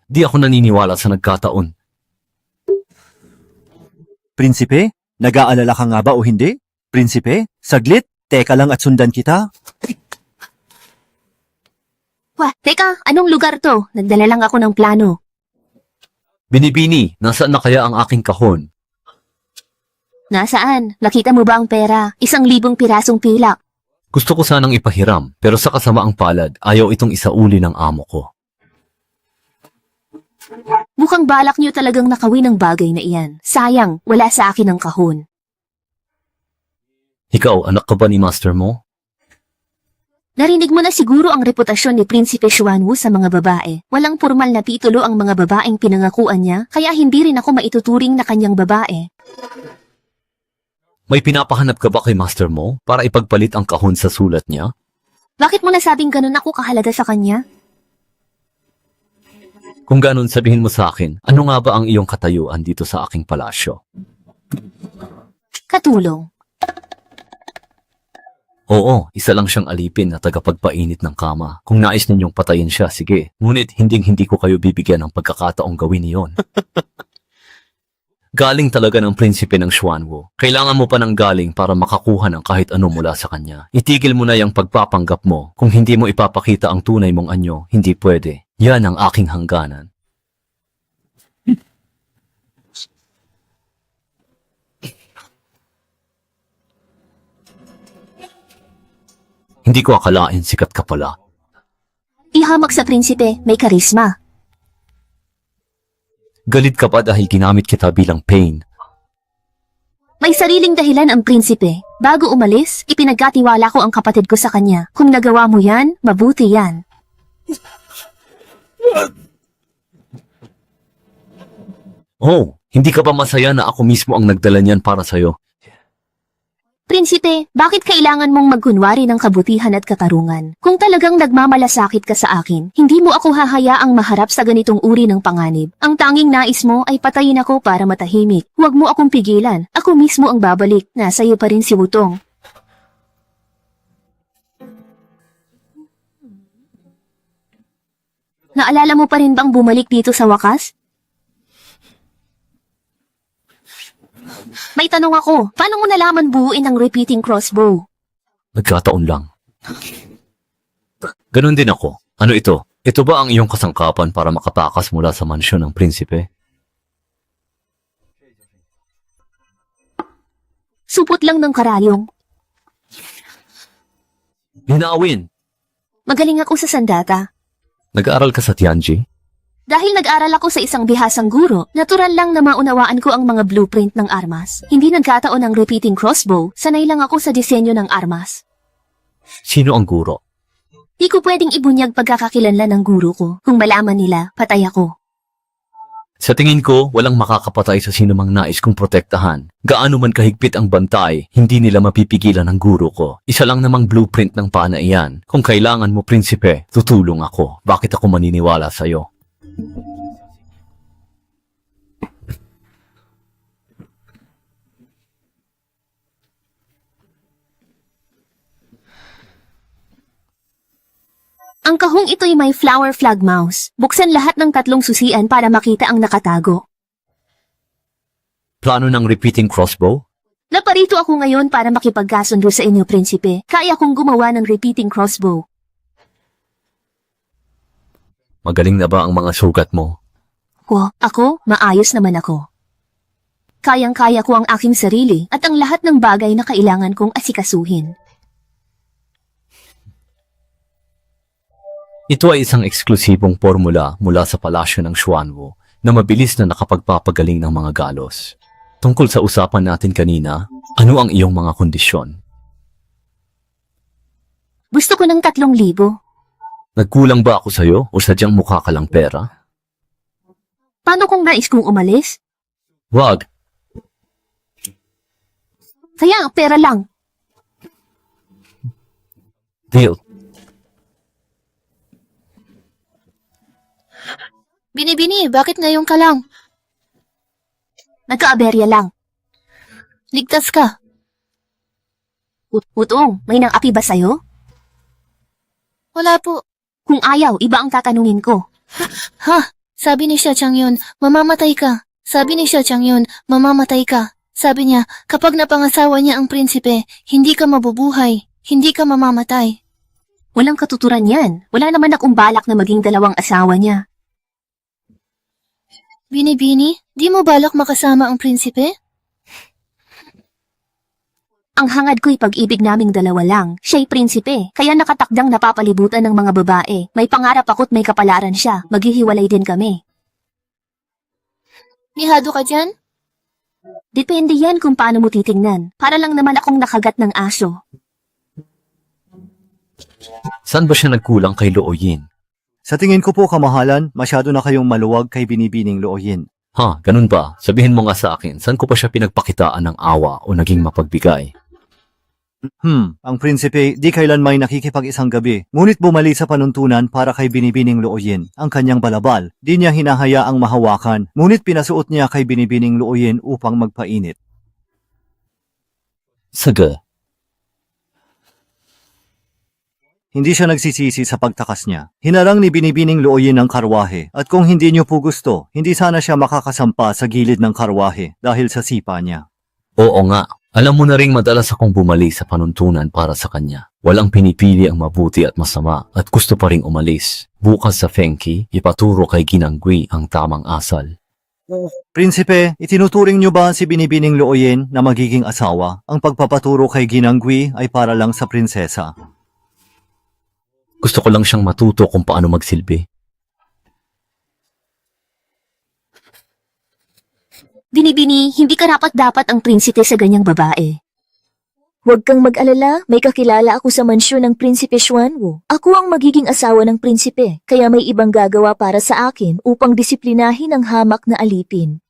Di ako naniniwala sa nagkataon. Prinsipe, nag-aalala ka nga ba o hindi? Prinsipe, saglit, teka lang at sundan kita. Wah, teka, anong lugar to? Nagdala lang ako ng plano. Binibini, nasaan na kaya ang aking kahon? Nasaan? Nakita mo ba ang pera? 1,000 pirasong pilak. Gusto ko sanang ipahiram, pero sa kasamaang palad, ayaw itong isauli ng amo ko. Mukhang balak niyo talagang nakawin ang bagay na iyan. Sayang, wala sa akin ang kahon. Ikaw, anak ka ba ni master mo? Narinig mo na siguro ang reputasyon ni Prinsipe Xuanwu sa mga babae. Walang formal na titulo ang mga babaeng pinangakuan niya, kaya hindi rin ako maituturing na kanyang babae. May pinapahanap ka ba kay master mo para ipagpalit ang kahon sa sulat niya? Bakit mo nasabing ganun ako kahalaga sa kanya? Kung ganun, sabihin mo sa akin, ano nga ba ang iyong katayuan dito sa aking palasyo? Katulong. Oo, isa lang siyang alipin na tagapagpainit ng kama. Kung nais ninyong patayin siya, sige. Ngunit hindi ko kayo bibigyan ng pagkakataong gawin iyon. Galing talaga ng prinsipe ng Xuanwu. Kailangan mo pa ng galing para makakuha ng kahit ano mula sa kanya. Itigil mo na yung pagpapanggap mo. Kung hindi mo ipapakita ang tunay mong anyo, hindi pwede. Yan ang aking hangganan. Hindi ko akalain sikat ka pala. Ihamak sa prinsipe, may karisma. Galit ka pa dahil ginamit kita bilang pain. May sariling dahilan ang prinsipe. Bago umalis, ipinagkatiwala ko ang kapatid ko sa kanya. Kung nagawa mo yan, mabuti yan. Oh, hindi ka ba masaya na ako mismo ang nagdala niyan para sa'yo? Prinsipe, bakit kailangan mong magkunwari ng kabutihan at katarungan? Kung talagang nagmamalasakit ka sa akin, hindi mo ako hahayaang maharap sa ganitong uri ng panganib. Ang tanging nais mo ay patayin ako para matahimik. Huwag mo akong pigilan. Ako mismo ang babalik. Nasa iyo pa rin si Wutong. Naalala mo pa rin bang bumalik dito sa wakas? May tanong ako, paano mo nalaman buuin ang repeating crossbow? Nagkataon lang. Ganon din ako. Ano ito? Ito ba ang iyong kasangkapan para makatakas mula sa mansyon ng prinsipe? Supot lang ng karayong. Linawin! Magaling ako sa sandata. Nag-aaral ka sa Tianji? Dahil nag-aral ako sa isang bihasang guro, natural lang na maunawaan ko ang mga blueprint ng armas. Hindi nagkataon ang repeating crossbow, sanay lang ako sa disenyo ng armas. Sino ang guro? Di ko pwedeng ibunyag pagkakakilanlan ng guro ko. Kung malaman nila, patay ako. Sa tingin ko, walang makakapatay sa sino mang nais kong protektahan. Gaano man kahigpit ang bantay, hindi nila mapipigilan ang guro ko. Isa lang namang blueprint ng pana iyan. Kung kailangan mo, prinsipe, tutulong ako. Bakit ako maniniwala sa'yo? Ang kahong ito'y may flower flag mouse. Buksan lahat ng 3 susian para makita ang nakatago. Plano ng repeating crossbow? Naparito ako ngayon para makipagkasundo sa inyo, prinsipe. Kaya kong gumawa ng repeating crossbow. Magaling na ba ang mga sugat mo? Ako, maayos naman ako. Kayang-kaya ko ang aking sarili at ang lahat ng bagay na kailangan kong asikasuhin. Ito ay isang eksklusibong formula mula sa palasyo ng Xuanwu na mabilis na nakapagpapagaling ng mga galos. Tungkol sa usapan natin kanina, ano ang iyong mga kondisyon? Gusto ko ng 3,000. Nagkulang ba ako sa'yo o sadyang mukha ka lang pera? Paano kung nais kong umalis? Wag, Kaya pera lang. deal. Bini-bini, bakit ngayon ka lang? Nagka-aberya lang. Ligtas ka. Utong, may nang-api ba sa'yo? Wala po. Kung ayaw, iba ang tatanungin ko. Sabi ni Xia Changyun, mamamatay ka. Sabi ni Xia Changyun, mamamatay ka. Sabi niya, kapag napangasawa niya ang prinsipe, hindi ka mabubuhay. Hindi ka mamamatay. Walang katuturan yan. Wala naman akong balak na maging 2 asawa niya. Bini-bini, di mo balak makasama ang prinsipe? Ang hangad ko'y pag-ibig naming 2 lang. Siya'y prinsipe, kaya nakatakdang napapalibutan ng mga babae. May pangarap ako't may kapalaran siya. Maghihiwalay din kami. Nihado ka dyan? Depende yan kung paano mo titingnan. Para lang naman akong nakagat ng aso. Saan ba siya nagkulang kay Luoyin? Sa tingin ko po, kamahalan, masyado na kayong maluwag kay Binibining Luoyin. Ha, ganun ba? Sabihin mo nga sa akin, saan ko pa siya pinagpakitaan ng awa o naging mapagbigay? Ang prinsipe di kailan may nakikipag-isang gabi, ngunit bumalik sa panuntunan para kay Binibining Luoyin. Ang kanyang balabal, di niya hinahayaang mahawakan, ngunit pinasuot niya kay Binibining Luoyin upang magpainit. Saga, Hindi siya nagsisisi sa pagtakas niya. Hinarang ni Binibining Luoyin ang karwahe, at kung hindi niyo po gusto, hindi sana siya makakasampa sa gilid ng karwahe dahil sa sipa niya. oo nga. Alam mo na ring madalas akong bumalik sa panuntunan para sa kanya. Walang pinipili ang mabuti at masama at gusto pa ring umalis. Bukas sa Fengki, ipaturo kay Ginangui ang tamang asal. Prinsipe, itinuturing niyo ba si Binibining Luoyin na magiging asawa? Ang pagpapaturo kay Ginangui ay para lang sa prinsesa. Gusto ko lang siyang matuto kung paano magsilbi. Binibini, hindi karapat-dapat ang prinsipe sa ganyang babae. Huwag kang mag-alala, may kakilala ako sa mansyon ng Prinsipe Xuanwu. Ako ang magiging asawa ng prinsipe, kaya may ibang gagawa para sa akin upang disiplinahin ang hamak na alipin.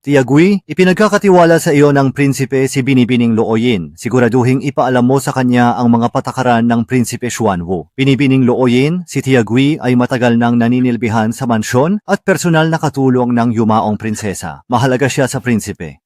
Tia Gui, ipinagkakatiwala sa iyo ng prinsipe si Binibining Looyin. Siguraduhing ipaalam mo sa kanya ang mga patakaran ng Prinsipe Xuanwu. Binibining Looyin, si Tia Gui ay matagal nang naninilbihan sa mansyon at personal na katulong ng yumaong prinsesa. Mahalaga siya sa prinsipe.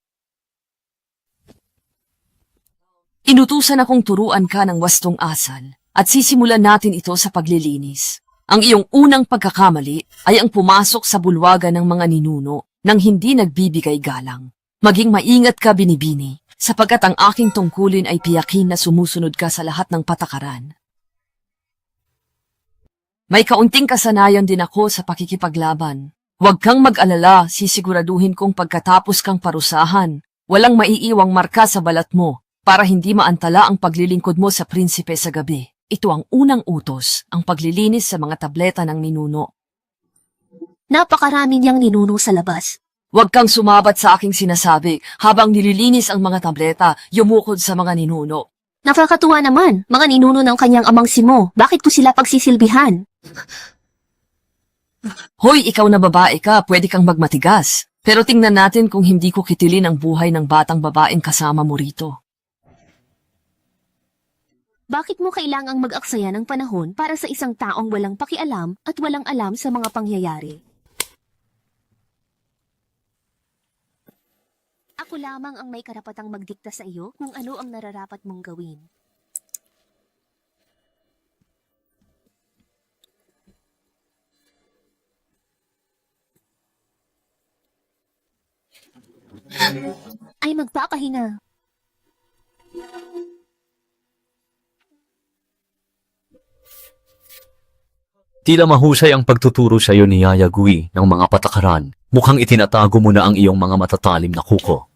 Inutusan akong turuan ka ng wastong asal at sisimulan natin ito sa paglilinis. Ang iyong unang pagkakamali ay ang pumasok sa bulwagan ng mga ninuno nang hindi nagbibigay galang. Maging maingat ka, Binibini, sapagkat ang aking tungkulin ay piyakin na sumusunod ka sa lahat ng patakaran. May kaunting kasanayan din ako sa pakikipaglaban. Huwag kang mag-alala, sisiguraduhin kong pagkatapos kang parusahan, walang maiiwang marka sa balat mo para hindi maantala ang paglilingkod mo sa prinsipe sa gabi. Ito ang unang utos, ang paglilinis sa mga tableta ng ninuno. Napakarami niyang ninuno sa labas. Huwag kang sumabat sa aking sinasabi habang nililinis ang mga tableta, yumukod sa mga ninuno. Nakakatuwa naman, mga ninuno ng kanyang amang Simo. Bakit ko sila pagsisilbihan? Hoy, ikaw na babae ka, pwede kang magmatigas. Pero tingnan natin kung hindi ko kitilin ang buhay ng batang babaeng kasama mo rito. Bakit mo kailangang mag-aksaya ng panahon para sa isang taong walang pakialam at walang alam sa mga pangyayari? Ako lamang ang may karapatang magdikta sa iyo kung ano ang nararapat mong gawin. Ay magpapahinga. Tila mahusay ang pagtuturo sa iyo ni Yaya Gui ng mga patakaran. Mukhang itinatago mo na ang iyong mga matatalim na kuko.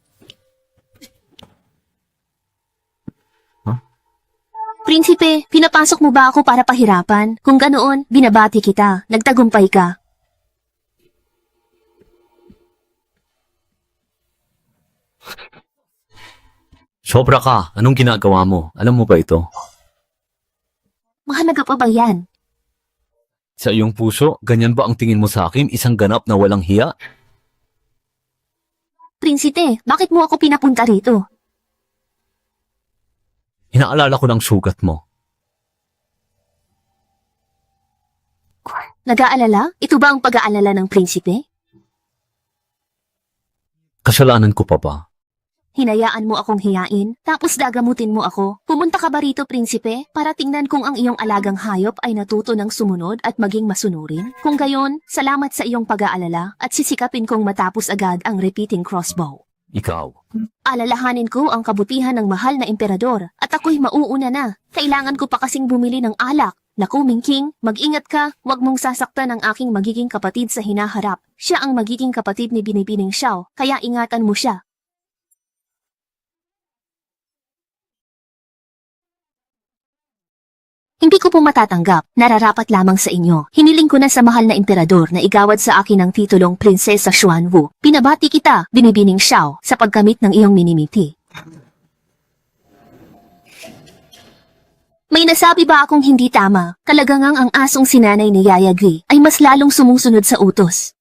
Prinsipe, pinapasok mo ba ako para pahirapan? Kung ganoon, binabati kita. Nagtagumpay ka. Sobra ka. Anong ginagawa mo? Alam mo ba ito? Mahalaga pa ba yan? Sa iyong puso, ganyan ba ang tingin mo sa akin? Isang ganap na walang hiya? Prinsipe, bakit mo ako pinapunta rito? Inaalala ko ng sugat mo. Nag-aalala? Ito ba ang pag-aalala ng prinsipe? Kasalanan ko pa ba? Hinayaan mo akong hiyain, tapos dagamutin mo ako. Pumunta ka ba rito, prinsipe, para tingnan kung ang iyong alagang hayop ay natuto ng sumunod at maging masunurin? Kung gayon, salamat sa iyong pag-aalala at sisikapin kong matapos agad ang repeating crossbow. Ikaw. Alalahanin ko ang kabutihan ng mahal na emperador at ako'y mauuna na. Kailangan ko pa kasing bumili ng alak. Naku, Mingking, mag-ingat ka. Huwag mong sasaktan ang aking magiging kapatid sa hinaharap. Siya ang magiging kapatid ni Binibining Xiao, kaya ingatan mo siya. Hindi ko po matatanggap, nararapat lamang sa inyo. Hiniling ko na sa mahal na emperador na igawad sa akin ang titulong Prinsesa Xuanwu. Pinabati kita, Binibining Xiao, sa pagkamit ng iyong minimiti. May nasabi ba akong hindi tama? Talagang ang asong sinanay ni Yaya Gui ay mas lalong sumusunod sa utos.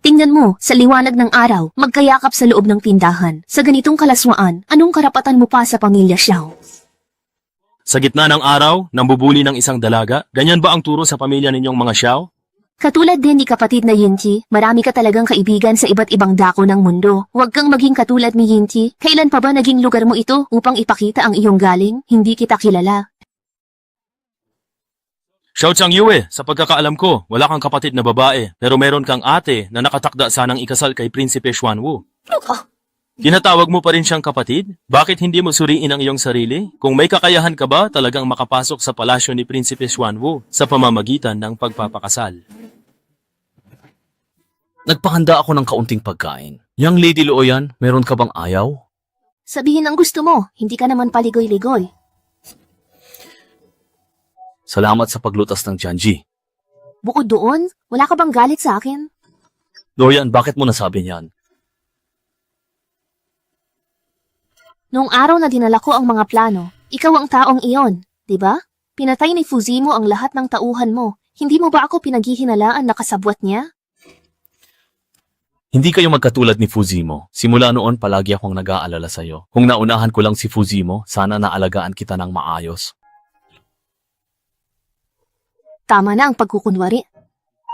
Tingnan mo, sa liwanag ng araw, magkayakap sa loob ng tindahan. Sa ganitong kalaswaan, anong karapatan mo pa sa pamilya Xiao? Sa gitna ng araw, nambubuli ng isang dalaga, ganyan ba ang turo sa pamilya ninyong mga Xiao? Katulad din ni kapatid na Yinchi, marami ka talagang kaibigan sa iba't ibang dako ng mundo. Huwag kang maging katulad ni Yinchi. Kailan pa ba naging lugar mo ito upang ipakita ang iyong galing? Hindi kita kilala. Xiao Changyue, sa pagkakaalam ko, wala kang kapatid na babae, pero meron kang ate na nakatakda sanang ikasal kay Prinsipe Xuanwu. Tinatawag mo pa rin siyang kapatid? Bakit hindi mo suriin ang iyong sarili? Kung may kakayahan ka ba talagang makapasok sa palasyo ni Prinsipe Xuanwu sa pamamagitan ng pagpapakasal? Nagpahanda ako ng kaunting pagkain. Young Lady Luoyan, meron ka bang ayaw? Sabihin ang gusto mo, hindi ka naman paligoy-ligoy. Salamat sa paglutas ng Janji. Bukod doon, wala ka bang galit sa akin? Luoyan, bakit mo nasabi niyan? Noong araw na dinala ko ang mga plano, ikaw ang taong iyon, di ba? Pinatay ni Fuzimo ang lahat ng tauhan mo. Hindi mo ba ako pinaghihinalaan na kasabwat niya? Hindi kayo magkatulad ni Fuzimo. Simula noon palagi akong nag-aalala sa'yo. Kung naunahan ko lang si Fuzimo, sana naalagaan kita ng maayos. Tama na ang pagkukunwari.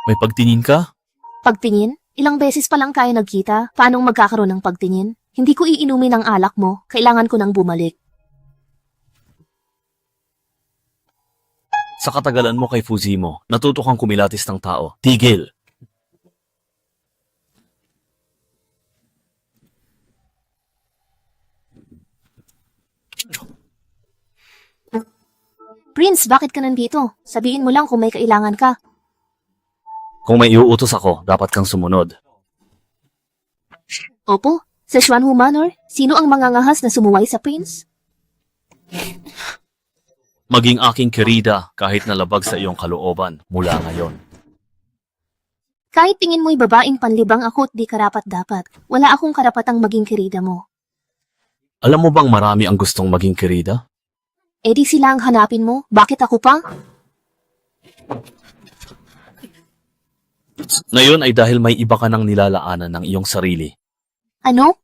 May pagtingin ka? Pagtingin? Ilang beses pa lang tayo nagkita, paanong magkakaroon ng pagtingin? Hindi ko iinumin ang alak mo, kailangan ko nang bumalik. Sa katagalan mo kay Fuzimo, natuto kang kumilatis ng tao. Tigil! Prince, bakit ka nandito? Sabihin mo lang kung may kailangan ka. Kung may iuutos ako, dapat kang sumunod. Opo, sa Xuanhu Manor, sino ang mangangahas na sumuway sa Prince? Maging aking kirida kahit nalabag sa iyong kalooban mula ngayon. Kahit tingin mo'y babaeng panlibang ako at di karapat-dapat, wala akong karapatang maging kirida mo. Alam mo bang marami ang gustong maging kirida? E di sila ang hanapin mo, bakit ako pa? Ngayon ay dahil may iba ka nang nilalaanan ng iyong sarili. Ano?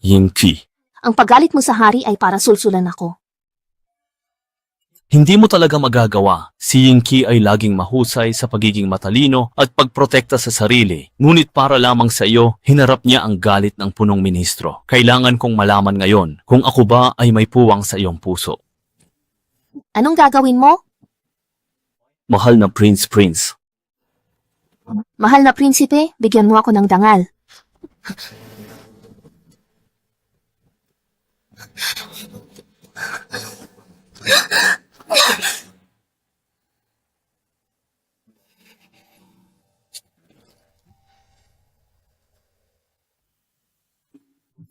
Yingqi. Ang paggalit mo sa hari ay para sulsulan ako. Hindi mo talaga magagawa. Si Yingqi ay laging mahusay sa pagiging matalino at pagprotekta sa sarili. Ngunit para lamang sa iyo, hinarap niya ang galit ng punong ministro. Kailangan kong malaman ngayon kung ako ba ay may puwang sa iyong puso. Anong gagawin mo? Mahal na Prince. Mahal na prinsipe, bigyan mo ako ng dangal.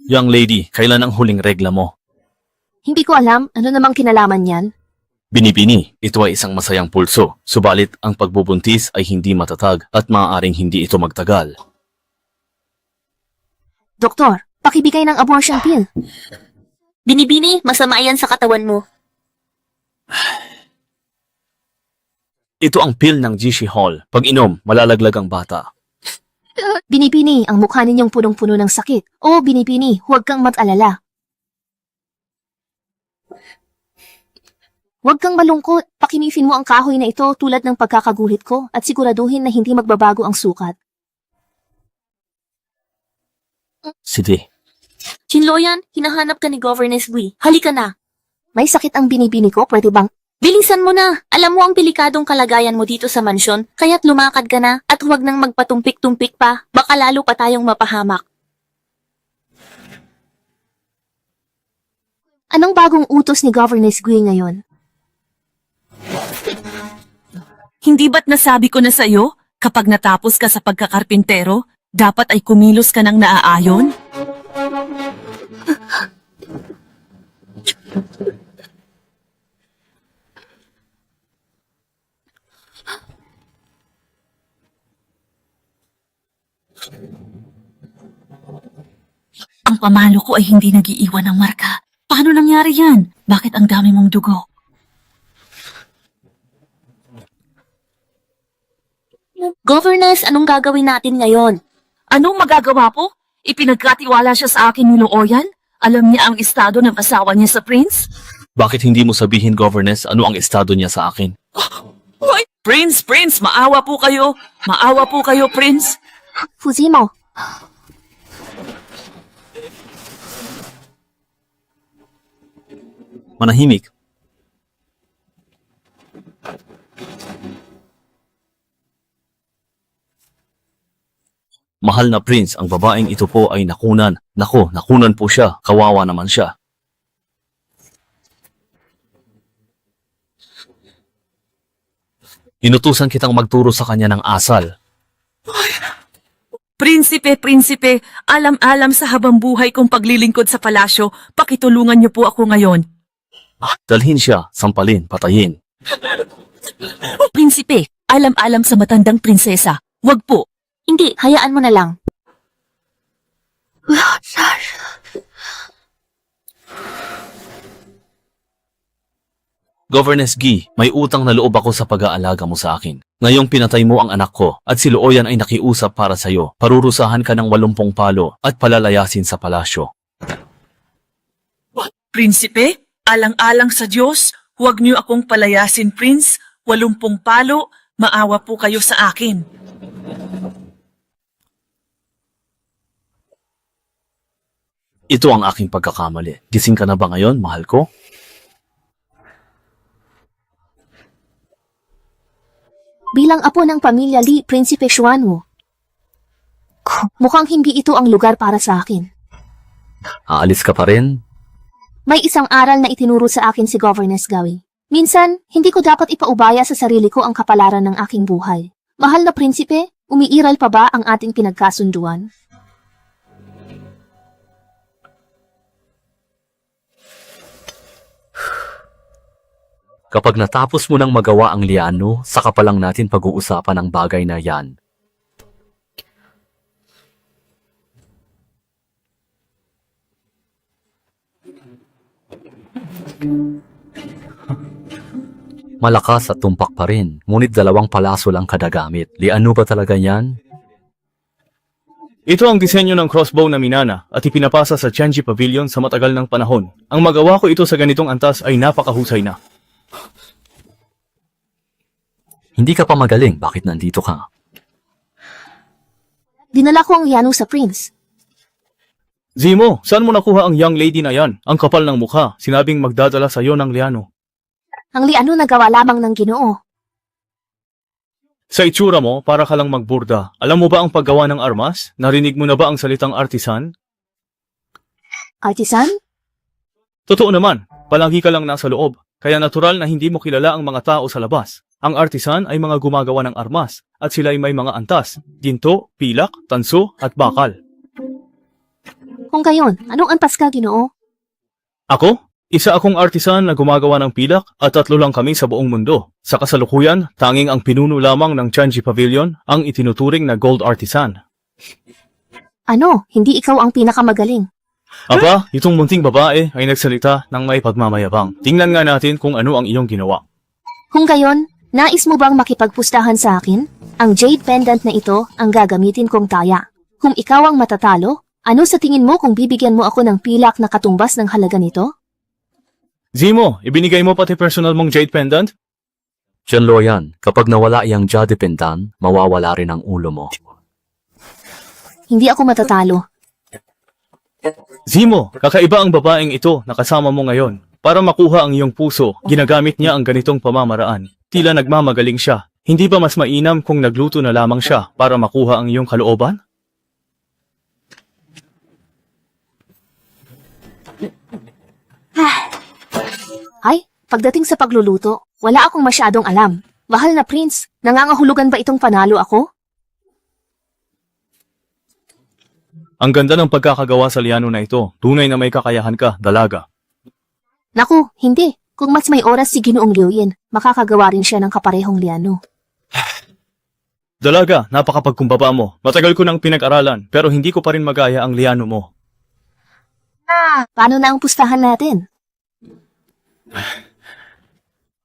Young lady, kailan ang huling regla mo? Hindi ko alam, ano namang kinalaman yan? Binibini, ito ay isang masayang pulso. Subalit, ang pagbubuntis ay hindi matatag at maaaring hindi ito magtagal. Doktor, pakibigay ng abortion pill. Binibini, masama yan sa katawan mo. Ito ang pill ng Jishi Hall. Pag inom, malalaglag ang bata. Binibini, ang mukha ninyong punong-puno ng sakit. Oo, Binibini, huwag kang mag-alala. Huwag kang malungkot. Pakinifin mo ang kahoy na ito tulad ng pagkakaguhit ko at siguraduhin na hindi magbabago ang sukat. Sige. Chinloyan, hinahanap ka ni Governess Gui. Halika na. May sakit ang Binibini ko, pwede bang? Bilisan mo na. Alam mo ang delikadong kalagayan mo dito sa mansyon, kaya't lumakad ka na at huwag nang magpatumpik-tumpik pa. Baka lalo pa tayong mapahamak. Anong bagong utos ni Governess Gui ngayon? Hindi ba't nasabi ko na sa'yo, kapag natapos ka sa pagkakarpintero, dapat ay kumilos ka ng naaayon? Ang pamalo ko ay hindi nag-iiwan ng marka. Paano nangyari yan? Bakit ang dami mong dugo? Governess, anong gagawin natin ngayon? Anong magagawa po? Ipinagkatiwala siya sa akin ni Luoyan? Alam niya ang estado ng asawa niya sa Prince? Bakit hindi mo sabihin, Governess, ano ang estado niya sa akin? Hoy! Prince! Maawa po kayo! Maawa po kayo, Prince! Fuzimo, Manahimik. Mahal na Prince, ang babaeng ito po ay nakunan. Nako, nakunan po siya. Kawawa naman siya. Inutusan kitang magturo sa kanya ng asal. Prinsipe, alam-alam sa habang buhay kong paglilingkod sa palasyo, pakitulungan niyo po ako ngayon. Dalhin siya, sampalin, patayin. Prinsipe, alam-alam sa matandang prinsesa. Wag po. Hindi, hayaan mo na lang. Governess Gi, may utang na loob ako sa pag-aalaga mo sa akin. Ngayong pinatay mo ang anak ko at si Luoyan ay nakiusap para sa'yo. Parurusahan ka ng 80 palo at palalayasin sa palasyo. Prinsipe, alang-alang sa Diyos, huwag niyo akong palayasin, Prince. 80 palo, maawa po kayo sa akin. Ito ang aking pagkakamali. Gising ka na ba ngayon, mahal ko? Bilang apo ng pamilya Li, Prinsipe Xuanwu. Mukhang hindi ito ang lugar para sa akin. Aalis ka pa rin? May isang aral na itinuro sa akin si Governess Gawi. Minsan, hindi ko dapat ipaubaya sa sarili ko ang kapalaran ng aking buhay. Mahal na prinsipe, umiiral pa ba ang ating pinagkasunduan? Kapag natapos mo nang magawa ang liano, saka pa lang natin pag-uusapan ang bagay na yan. Malakas at tumpak pa rin, ngunit 2 palaso lang kada gamit. Liano ba talaga yan? Ito ang disenyo ng crossbow na minana at ipinapasa sa Tianji Pavilion sa matagal ng panahon. Ang magawa ko ito sa ganitong antas ay napakahusay na. Hindi ka pa magaling, bakit nandito ka? Dinala ko ang Liano sa Prince. Zimo, saan mo nakuha ang young lady na yan? Ang kapal ng mukha, sinabing magdadala sa iyo ng liano. Ang Liano nagawa lamang ng Ginoo. Sa itsura mo, para ka lang magburda. Alam mo ba ang paggawa ng armas? Narinig mo na ba ang salitang artisan? Artisan? Totoo naman, palagi ka lang nasa loob. Kaya natural na hindi mo kilala ang mga tao sa labas. Ang artisan ay mga gumagawa ng armas at sila ay may mga antas, ginto, pilak, tanso at bakal. Kung gayon, anong antas ka, Ginoo? Ako? Isa akong artisan na gumagawa ng pilak at 3 lang kami sa buong mundo. Sa kasalukuyan, tanging ang pinuno lamang ng Tianji Pavilion ang itinuturing na gold artisan. Ano, hindi ikaw ang pinakamagaling. Aba, itong munting babae ay nagsalita ng may pagmamayabang. Tingnan nga natin kung ano ang iyong ginawa. Kung gayon, nais mo bang makipagpustahan sa akin? Ang jade pendant na ito ang gagamitin kong taya. Kung ikaw ang matatalo, ano sa tingin mo kung bibigyan mo ako ng pilak na katumbas ng halaga nito? Zimo, ibinigay mo pati personal mong jade pendant? Diyan, Luoyan, kapag nawala iyang jade pendant, mawawala rin ang ulo mo. Hindi ako matatalo. Zimo, kakaiba ang babaeng ito na kasama mo ngayon. Para makuha ang iyong puso, ginagamit niya ang ganitong pamamaraan. Tila nagmamagaling siya. Hindi ba mas mainam kung nagluto na lamang siya para makuha ang iyong kalooban? Ay, pagdating sa pagluluto, wala akong masyadong alam. Mahal na Prince, nangangahulugan ba itong panalo ako? Ang ganda ng pagkakagawa sa liano na ito. Tunay na may kakayahan ka, dalaga. Naku, hindi. Kung mas may oras si Ginoong Liuyin, makakagawa rin siya ng kaparehong liano. Dalaga, napakapagkumbaba mo. Matagal ko nang pinag-aralan, pero hindi ko pa rin magaya ang liano mo. Paano na ang pustahan natin?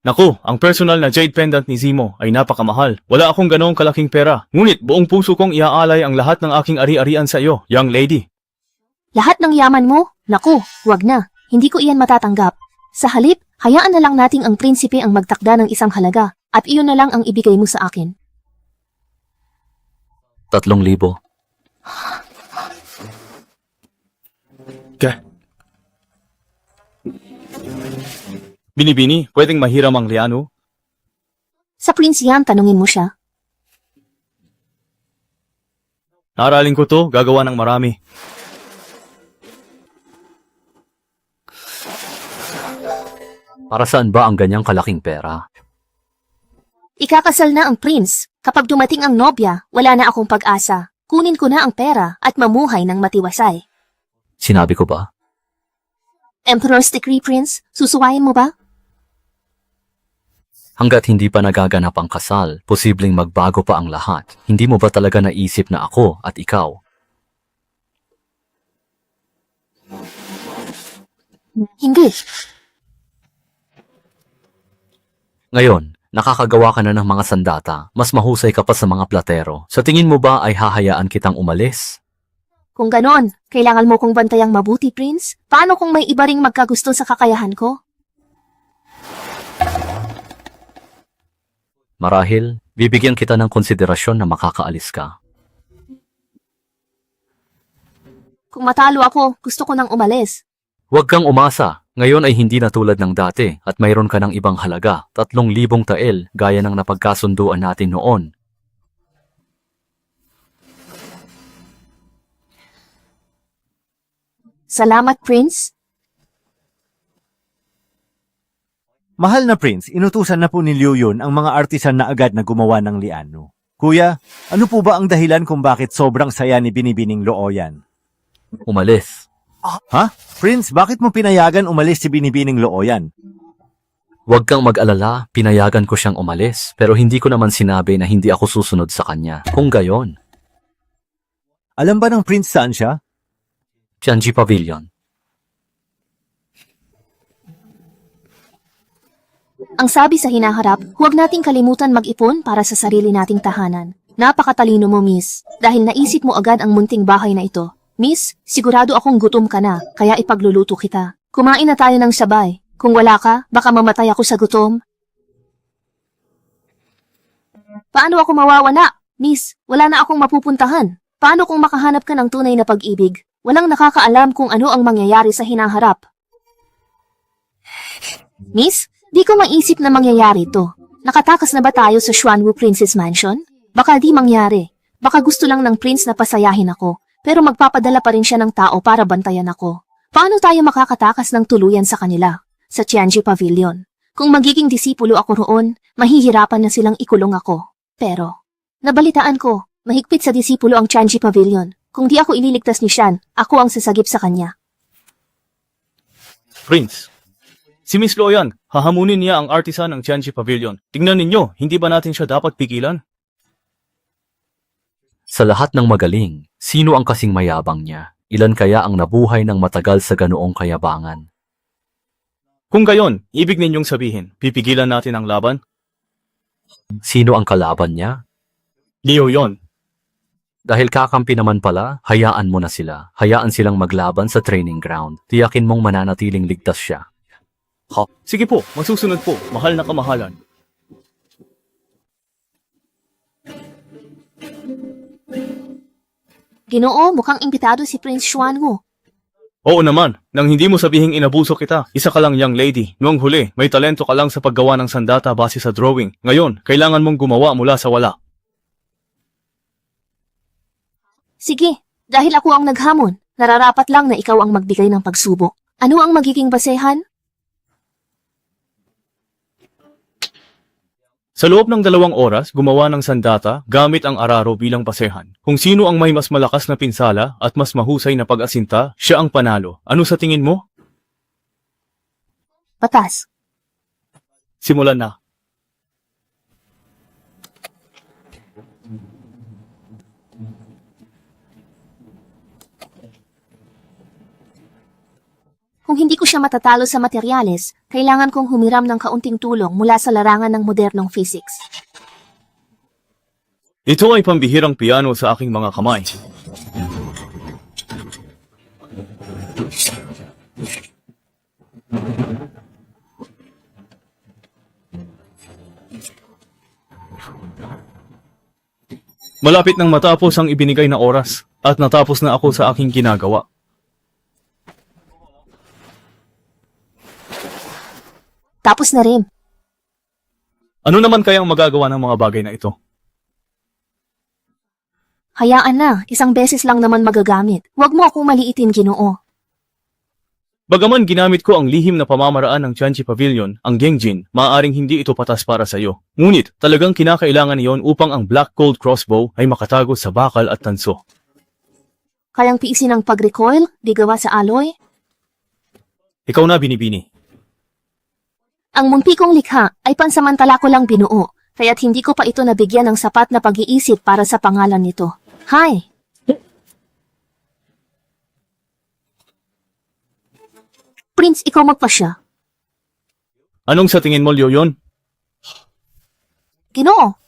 Naku, ang personal na jade pendant ni Zimo ay napakamahal. Wala akong ganoong kalaking pera. Ngunit buong puso kong iaalay ang lahat ng aking ari-arian sa iyo, young lady. Lahat ng yaman mo? Naku, wag na. Hindi ko iyan matatanggap. Sa halip, hayaan na lang nating ang prinsipe ang magtakda ng isang halaga at iyon na lang ang ibigay mo sa akin. 3,000. Binibini, pwedeng mahiram ang liano? Sa Prince yan, tanungin mo siya. Naaralin ko to, gagawa ng marami. Para saan ba ang ganyang kalaking pera? Ikakasal na ang prince. Kapag dumating ang nobya, wala na akong pag-asa. Kunin ko na ang pera at mamuhay ng matiwasay. Sinabi ko ba? Emperor's Decree, Prince, susuwayin mo ba? Hanggat hindi pa nagaganap ang kasal, posibleng magbago pa ang lahat. Hindi mo ba talaga naisip na ako at ikaw? Hindi. Ngayon, nakakagawa ka na ng mga sandata. Mas mahusay ka pa sa mga platero. Sa tingin mo ba ay hahayaan kitang umalis? Kung ganon, kailangan mo kong bantayang mabuti, Prince. Paano kung may iba ring magkagusto sa kakayahan ko? Marahil, bibigyan kita ng konsiderasyon na makakaalis ka. Kung matalo ako, gusto ko nang umalis. Huwag kang umasa. Ngayon ay hindi na tulad ng dati at mayroon ka ng ibang halaga. 3,000 tael gaya ng napagkasunduan natin noon. Salamat, Prince. Mahal na Prince, inutusan na po ni Liu Yun ang mga artisan na agad na gumawa ng liano. Kuya, ano po ba ang dahilan kung bakit sobrang saya ni Binibining Looyan? Umalis. Ha? Prince, bakit mo pinayagan umalis si Binibining Looyan? Huwag kang mag-alala, pinayagan ko siyang umalis, pero hindi ko naman sinabi na hindi ako susunod sa kanya. Kung gayon, Alam ba ng Prince saan siya? Tianji Pavilion. Ang sabi sa hinaharap, huwag nating kalimutan mag-ipon para sa sarili nating tahanan. Napakatalino mo, Miss. Dahil naisip mo agad ang munting bahay na ito. Miss, sigurado akong gutom ka na, kaya ipagluluto kita. Kumain na tayo ng sabay. Kung wala ka, baka mamatay ako sa gutom. Paano ako mawawala? Miss, wala na akong mapupuntahan. Paano kung makahanap ka ng tunay na pag-ibig? Walang nakakaalam kung ano ang mangyayari sa hinaharap. Miss, di ko maisip na mangyayari to. Nakatakas na ba tayo sa Xuanwu Princess Mansion? Baka di mangyari. Baka gusto lang ng prince na pasayahin ako, pero magpapadala pa rin siya ng tao para bantayan ako. Paano tayo makakatakas ng tuluyan sa kanila? Sa Tianji Pavilion. Kung magiging disipulo ako roon, mahihirapan na silang ikulong ako. Pero, nabalitaan ko, mahigpit sa disipulo ang Tianji Pavilion. Kung di ako ililigtas ni Shan, ako ang sasagip sa kanya. Prince, si Miss Loyan, hahamunin niya ang artisan ng Tianji Pavilion. Tingnan ninyo, hindi ba natin siya dapat pigilan? Sa lahat ng magaling, sino ang kasing mayabang niya? Ilan kaya ang nabuhay ng matagal sa ganoong kayabangan? Kung gayon, ibig ninyong sabihin, pipigilan natin ang laban? Sino ang kalaban niya? Liu yon. Dahil kakampi naman pala, hayaan mo na sila. Hayaan silang maglaban sa training ground. Tiyakin mong mananatiling ligtas siya. Sige po, masusunod po, mahal na kamahalan. Ginoo, mukhang imbitado si Prince Xuanwu. Oo naman, nang hindi mo sabihing inabuso kita, isa ka lang young lady. Noong huli, may talento ka lang sa paggawa ng sandata base sa drawing. Ngayon, kailangan mong gumawa mula sa wala. Sige, dahil ako ang naghamon, nararapat lang na ikaw ang magbigay ng pagsubok. Ano ang magiging basehan? Sa loob ng 2 oras, gumawa ng sandata gamit ang araro bilang basehan. Kung sino ang may mas malakas na pinsala at mas mahusay na pag-asinta, siya ang panalo. Ano sa tingin mo? Patas. Simulan na. Kung hindi ko siya matatalo sa materyales, kailangan kong humiram ng kaunting tulong mula sa larangan ng modernong physics. Ito ay pambihirang piano sa aking mga kamay. Malapit nang matapos ang ibinigay na oras at natapos na ako sa aking ginagawa. Tapos na rin. Ano naman kayang magagawa ng mga bagay na ito? Hayaan na, isang beses lang naman magagamit. Huwag mo akong maliitin, Ginoo. Bagaman ginamit ko ang lihim na pamamaraan ng Tianchi Pavilion, ang Gengjin, maaaring hindi ito patas para sa iyo. Ngunit talagang kinakailangan iyon upang ang Black Gold Crossbow ay makatago sa bakal at tanso. Kayang piisin ang pag-recoil, di gawa sa alloy? Ikaw na, Binibini. Ang munti kong likha ay pansamantala ko lang binuo, kaya't hindi ko pa ito nabigyan ng sapat na pag-iisip para sa pangalan nito. Hi! Prince, ikaw magpasya. Anong sa tingin mo, Lyoyon? Ginoo.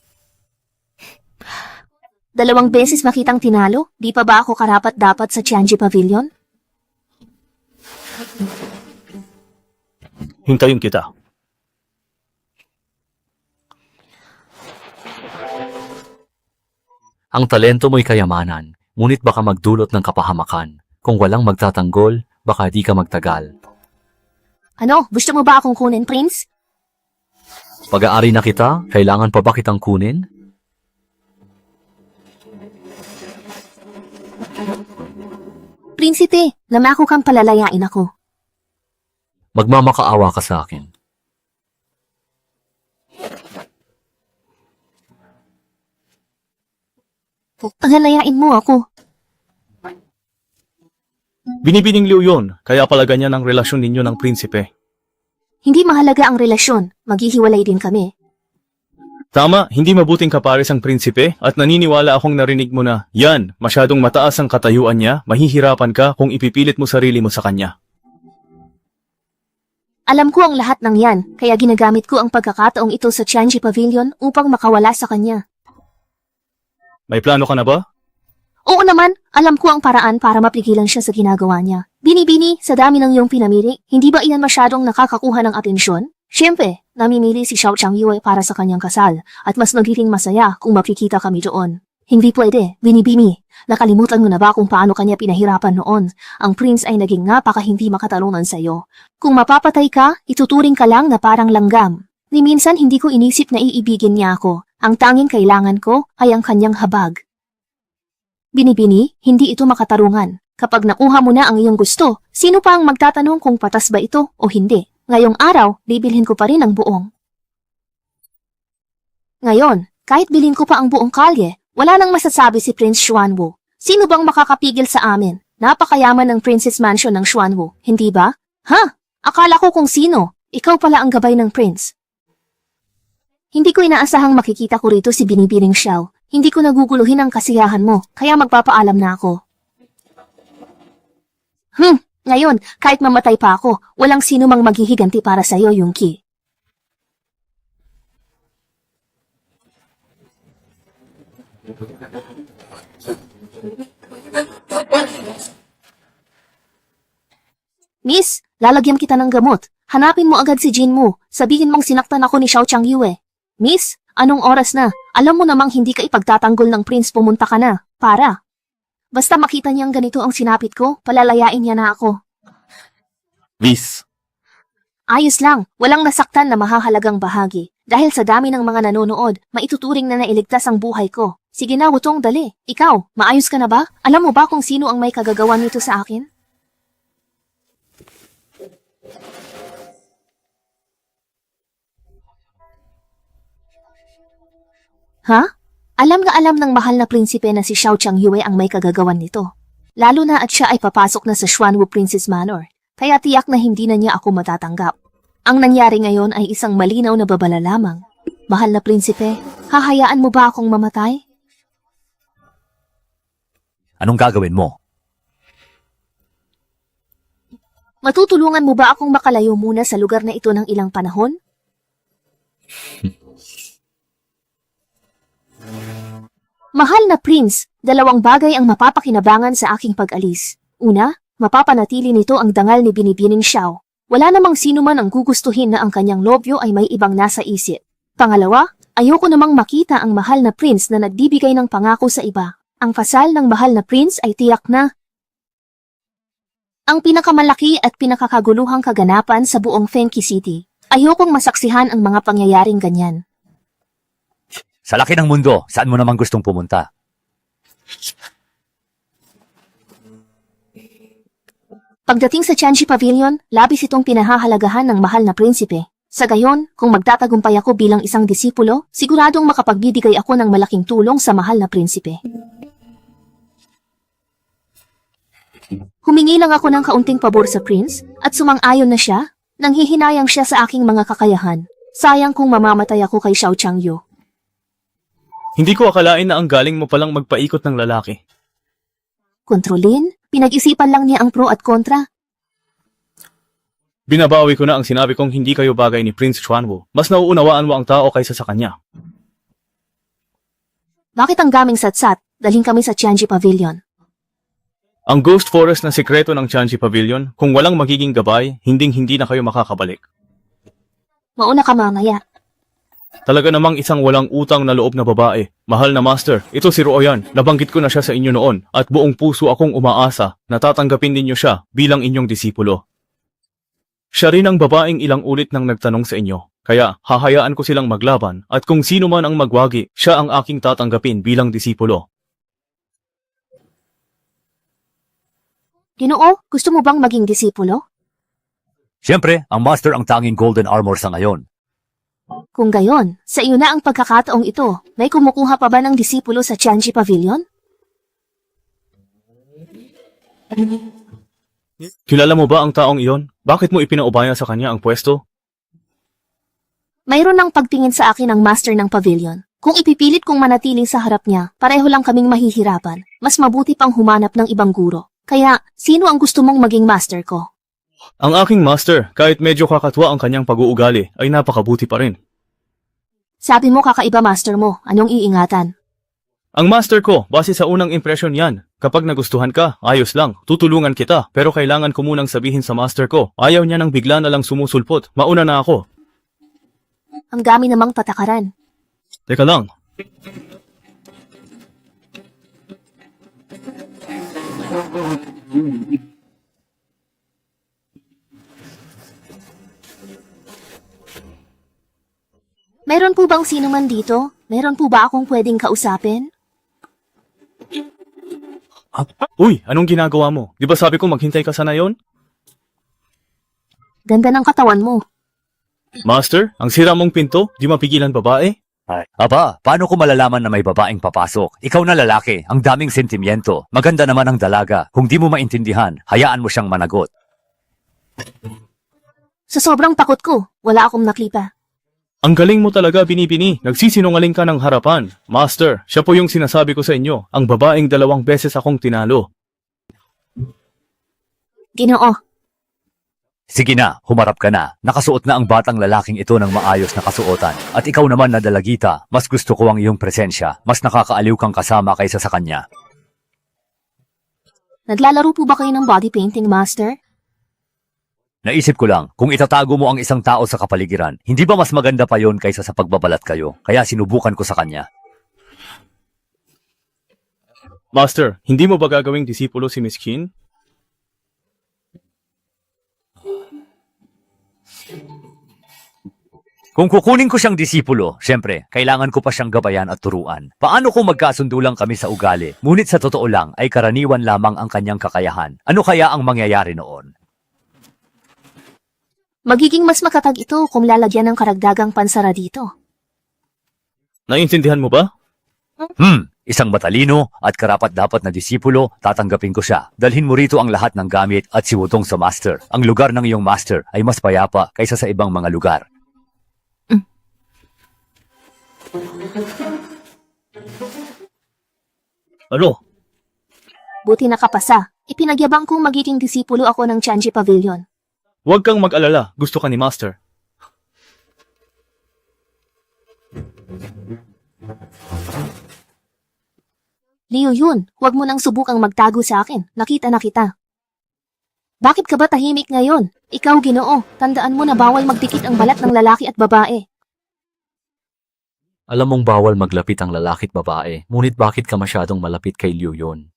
2 beses makitang tinalo, di pa ba ako karapat-dapat sa Tianji Pavilion? Hintayin kita. Ang talento mo'y kayamanan, ngunit baka magdulot ng kapahamakan. Kung walang magtatanggol, baka di ka magtagal. Ano, gusto mo ba akong kunin, Prince? Pag-aari na kita, kailangan pa ba kitang kunin? Prinsipe, namako kang palalayain ako. Magmamakaawa ka sa akin. Palalayain mo ako. Binibining Lyoyon, kaya pala ganyan ang relasyon ninyo ng prinsipe. Hindi mahalaga ang relasyon, maghihiwalay din kami. Tama, hindi mabuting kapares ang prinsipe at naniniwala akong narinig mo na, yan, masyadong mataas ang katayuan niya, mahihirapan ka kung ipipilit mo sarili mo sa kanya. Alam ko ang lahat ng yan, kaya ginagamit ko ang pagkakataong ito sa Tianji Pavilion upang makawala sa kanya. May plano ka na ba? Oo naman, alam ko ang paraan para mapigilan siya sa ginagawa niya. Binibini, sa dami ng iyong pinamili, hindi ba iyan masyadong nakakakuha ng atensyon? Siyempre, namimili si Xiao Changyue para sa kanyang kasal, at mas magiging masaya kung makikita kami doon. Hindi pwede, Binibini. Nakalimutan mo na ba kung paano kanya pinahirapan noon? Ang prince ay naging napaka hindi makatalunan sa iyo. Kung mapapatay ka, ituturing ka lang na parang langgam. Ni minsan hindi ko inisip na iibigin niya ako. Ang tanging kailangan ko ay ang kanyang habag. Binibini, hindi ito makatarungan. Kapag nakuha mo na ang iyong gusto, sino pa ang magtatanong kung patas ba ito o hindi? Ngayong araw, bibilhin ko pa rin ang buong. Ngayon, kahit bilhin ko pa ang buong kalye, wala nang masasabi si Prince Xuanwu. Sino bang makakapigil sa amin? Napakayaman ng Princess Mansion ng Xuanwu, hindi ba? Ha? Akala ko kung sino. Ikaw pala ang gabay ng prince. Hindi ko inaasahang makikita ko rito si Binibining Xiao. Hindi ko naguguluhin ang kasiyahan mo, kaya magpapaalam na ako. Ngayon, kahit mamatay pa ako, walang sino mang maghihiganti para sa iyo, Yungki. Miss, lalagyan kita ng gamot. Hanapin mo agad si Jin mo. Sabihin mong sinaktan ako ni Xiao Changyue. Miss, anong oras na? Alam mo namang hindi ka ipagtatanggol ng prince, pumunta ka na. Para. Basta makita niyang ganito ang sinapit ko, palalayain niya na ako. Miss. Ayos lang, walang nasaktan na mahahalagang bahagi. Dahil sa dami ng mga nanonood, maituturing na nailigtas ang buhay ko. Sige na, Wutong, dali. Ikaw, maayos ka na ba? Alam mo ba kung sino ang may kagagawan nito sa akin? Ha? Alam na alam ng mahal na prinsipe na si Xiao Changyue ang may kagagawan nito. Lalo na at siya ay papasok na sa Xuanwu Princess Manor, kaya tiyak na hindi na niya ako matatanggap. Ang nangyari ngayon ay isang malinaw na babala lamang. Mahal na prinsipe, hahayaan mo ba akong mamatay? Anong gagawin mo? Matutulungan mo ba akong makalayo muna sa lugar na ito ng ilang panahon? Mahal na prince, 2 bagay ang mapapakinabangan sa aking pag-alis. Una, mapapanatili nito ang dangal ni Binibining Xiao. Wala namang sino man ang gugustuhin na ang kanyang lobyo ay may ibang nasa isip. Pangalawa, ayoko namang makita ang mahal na prince na nagbibigay ng pangako sa iba. Ang kasal ng mahal na prince ay tiyak na ang pinakamalaki at pinakakaguluhang kaganapan sa buong Fengqi City. Ayokong masaksihan ang mga pangyayaring ganyan. Sa laki ng mundo, saan mo naman gustong pumunta? Pagdating sa Tianji Pavilion, labis itong pinahahalagahan ng mahal na prinsipe. Sa gayon, kung magtatagumpay ako bilang isang disipulo, siguradong makapagbibigay ako ng malaking tulong sa mahal na prinsipe. Humingi lang ako ng kaunting pabor sa prince, at sumang-ayon na siya, nanghihinayang siya sa aking mga kakayahan. Sayang kung mamamatay ako kay Xiao Changyu. Hindi ko akalain na ang galing mo palang magpaikot ng lalaki. Kontrolin, pinag-isipan lang niya ang pro at kontra. Binabawi ko na ang sinabi kong hindi kayo bagay ni Prince Xuanwu. Mas nauunawaan mo ang tao kaysa sa kanya. Bakit ang gaming satsat? Daling kami sa Tianji Pavilion. Ang Ghost Forest na sikreto ng Tianji Pavilion, kung walang magiging gabay, hinding-hindi na kayo makakabalik. Mauna ka mamaya. Talaga namang isang walang utang na loob na babae. Mahal na master, ito si Ruoyan. Nabanggit ko na siya sa inyo noon at buong puso akong umaasa na tatanggapin ninyo siya bilang inyong disipulo. Siya rin ang babaeng ilang ulit nang nagtanong sa inyo. Kaya hahayaan ko silang maglaban at kung sino man ang magwagi, siya ang aking tatanggapin bilang disipulo. Ginoo, gusto mo bang maging disipulo? Siyempre, ang master ang tanging golden armor sa ngayon. Kung gayon, sa iyo na ang pagkakataong ito. May kumukuha pa ba ng disipulo sa Tianji Pavilion? Kilala mo ba ang taong iyon? Bakit mo ipinaubaya sa kanya ang pwesto? Mayroon ng pagtingin sa akin ang master ng pavilion. Kung ipipilit kong manatiling sa harap niya, pareho lang kaming mahihirapan. Mas mabuti pang humanap ng ibang guro. Kaya, sino ang gusto mong maging master ko? Ang aking master, kahit medyo kakatwa ang kanyang pag-uugali, ay napakabuti pa rin. Sabi mo kakaiba master mo, anong iingatan? Ang master ko, base sa unang impresyon yan. Kapag nagustuhan ka, ayos lang, tutulungan kita. Pero kailangan ko munang sabihin sa master ko, ayaw niya nang bigla na lang sumusulpot. Mauna na ako. Ang dami namang patakaran. Teka lang. Meron po bang sino man dito? Meron po ba akong pwedeng kausapin? Uy, anong ginagawa mo? Di ba sabi ko maghintay ka sana yon? Ganda ng katawan mo. Master, ang sira mong pinto, di mapigilan babae? Ay, aba, paano ko malalaman na may babaeng papasok? Ikaw na lalaki, ang daming sentimiento. Maganda naman ang dalaga. Kung di mo maintindihan, hayaan mo siyang managot. Sa sobrang takot ko, wala akong naklipa. Ang galing mo talaga, Binibini. Nagsisinungaling ka ng harapan. Master, siya po yung sinasabi ko sa inyo. Ang babaeng 2 beses akong tinalo. Ginoo, Sige na, humarap ka na. Nakasuot na ang batang lalaking ito ng maayos na kasuotan. At ikaw naman na dalagita, mas gusto ko ang iyong presensya. Mas nakakaaliw kang kasama kaysa sa kanya. naglalaro po ba kayo ng body painting, master? Naisip ko lang, kung itatago mo ang isang tao sa kapaligiran, hindi ba mas maganda pa yon kaysa sa pagbabalat kayo? Kaya sinubukan ko sa kanya. Master, hindi mo ba gagawing disipulo si Miss Qin? Kung kukunin ko siyang disipulo, syempre, kailangan ko pa siyang gabayan at turuan. Paano kung magkasundo lang kami sa ugali, ngunit sa totoo lang ay karaniwan lamang ang kanyang kakayahan? Ano kaya ang mangyayari noon? Magiging mas makatag ito kung lalagyan ng karagdagang pansara dito. Naiintindihan mo ba? Isang matalino at karapat-dapat na disipulo, tatanggapin ko siya. Dalhin mo rito ang lahat ng gamit at siwutong sa master. Ang lugar ng iyong master ay mas payapa kaysa sa ibang mga lugar. Ano? Buti nakapasa. Ipinagyabang kong magiging disipulo ako ng Tianji Pavilion. Huwag kang mag-alala. Gusto ka ni Master. Liu Yun, huwag mo nang subukang magtago sa akin. Nakita na kita. Bakit ka ba tahimik ngayon? Ikaw, Ginoo, tandaan mo na bawal magdikit ang balat ng lalaki at babae. Alam mong bawal maglapit ang lalaki at babae, ngunit bakit ka masyadong malapit kay Liu Yun?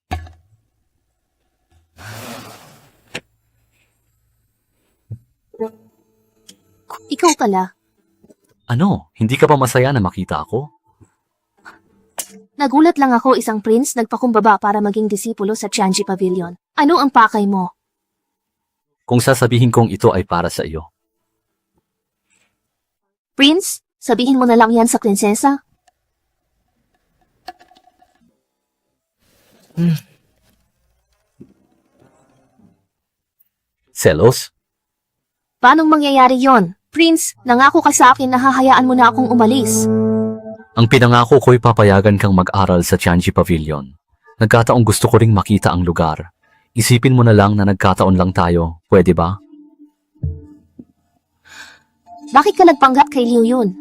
Ikaw pala. Ano? Hindi ka ba masaya na makita ako? Nagulat lang ako, isang prince nagpakumbaba para maging disipulo sa Tianji Pavilion. Ano ang pakay mo? kung sasabihin kong ito ay para sa iyo. Prince, sabihin mo na lang yan sa prinsesa. Selos? Paanong mangyayari yon? Prince, nangako ka sa akin na hahayaan mo na akong umalis. Ang pinangako ko'y papayagan kang mag-aral sa Tianji Pavilion. Nagkataong gusto ko ring makita ang lugar. Isipin mo na lang na nagkataon lang tayo, pwede ba? Bakit ka nagpanggap kay Liu Yun?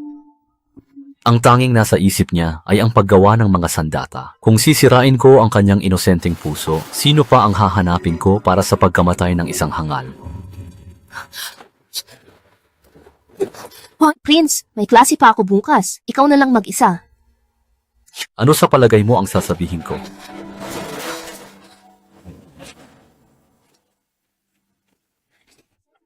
Ang tanging nasa isip niya ay ang paggawa ng mga sandata. Kung sisirain ko ang kanyang inosenteng puso, sino pa ang hahanapin ko para sa pagkamatay ng isang hangal? Oh, Prince, may klase pa ako bukas. Ikaw na lang mag-isa. Ano sa palagay mo ang sasabihin ko?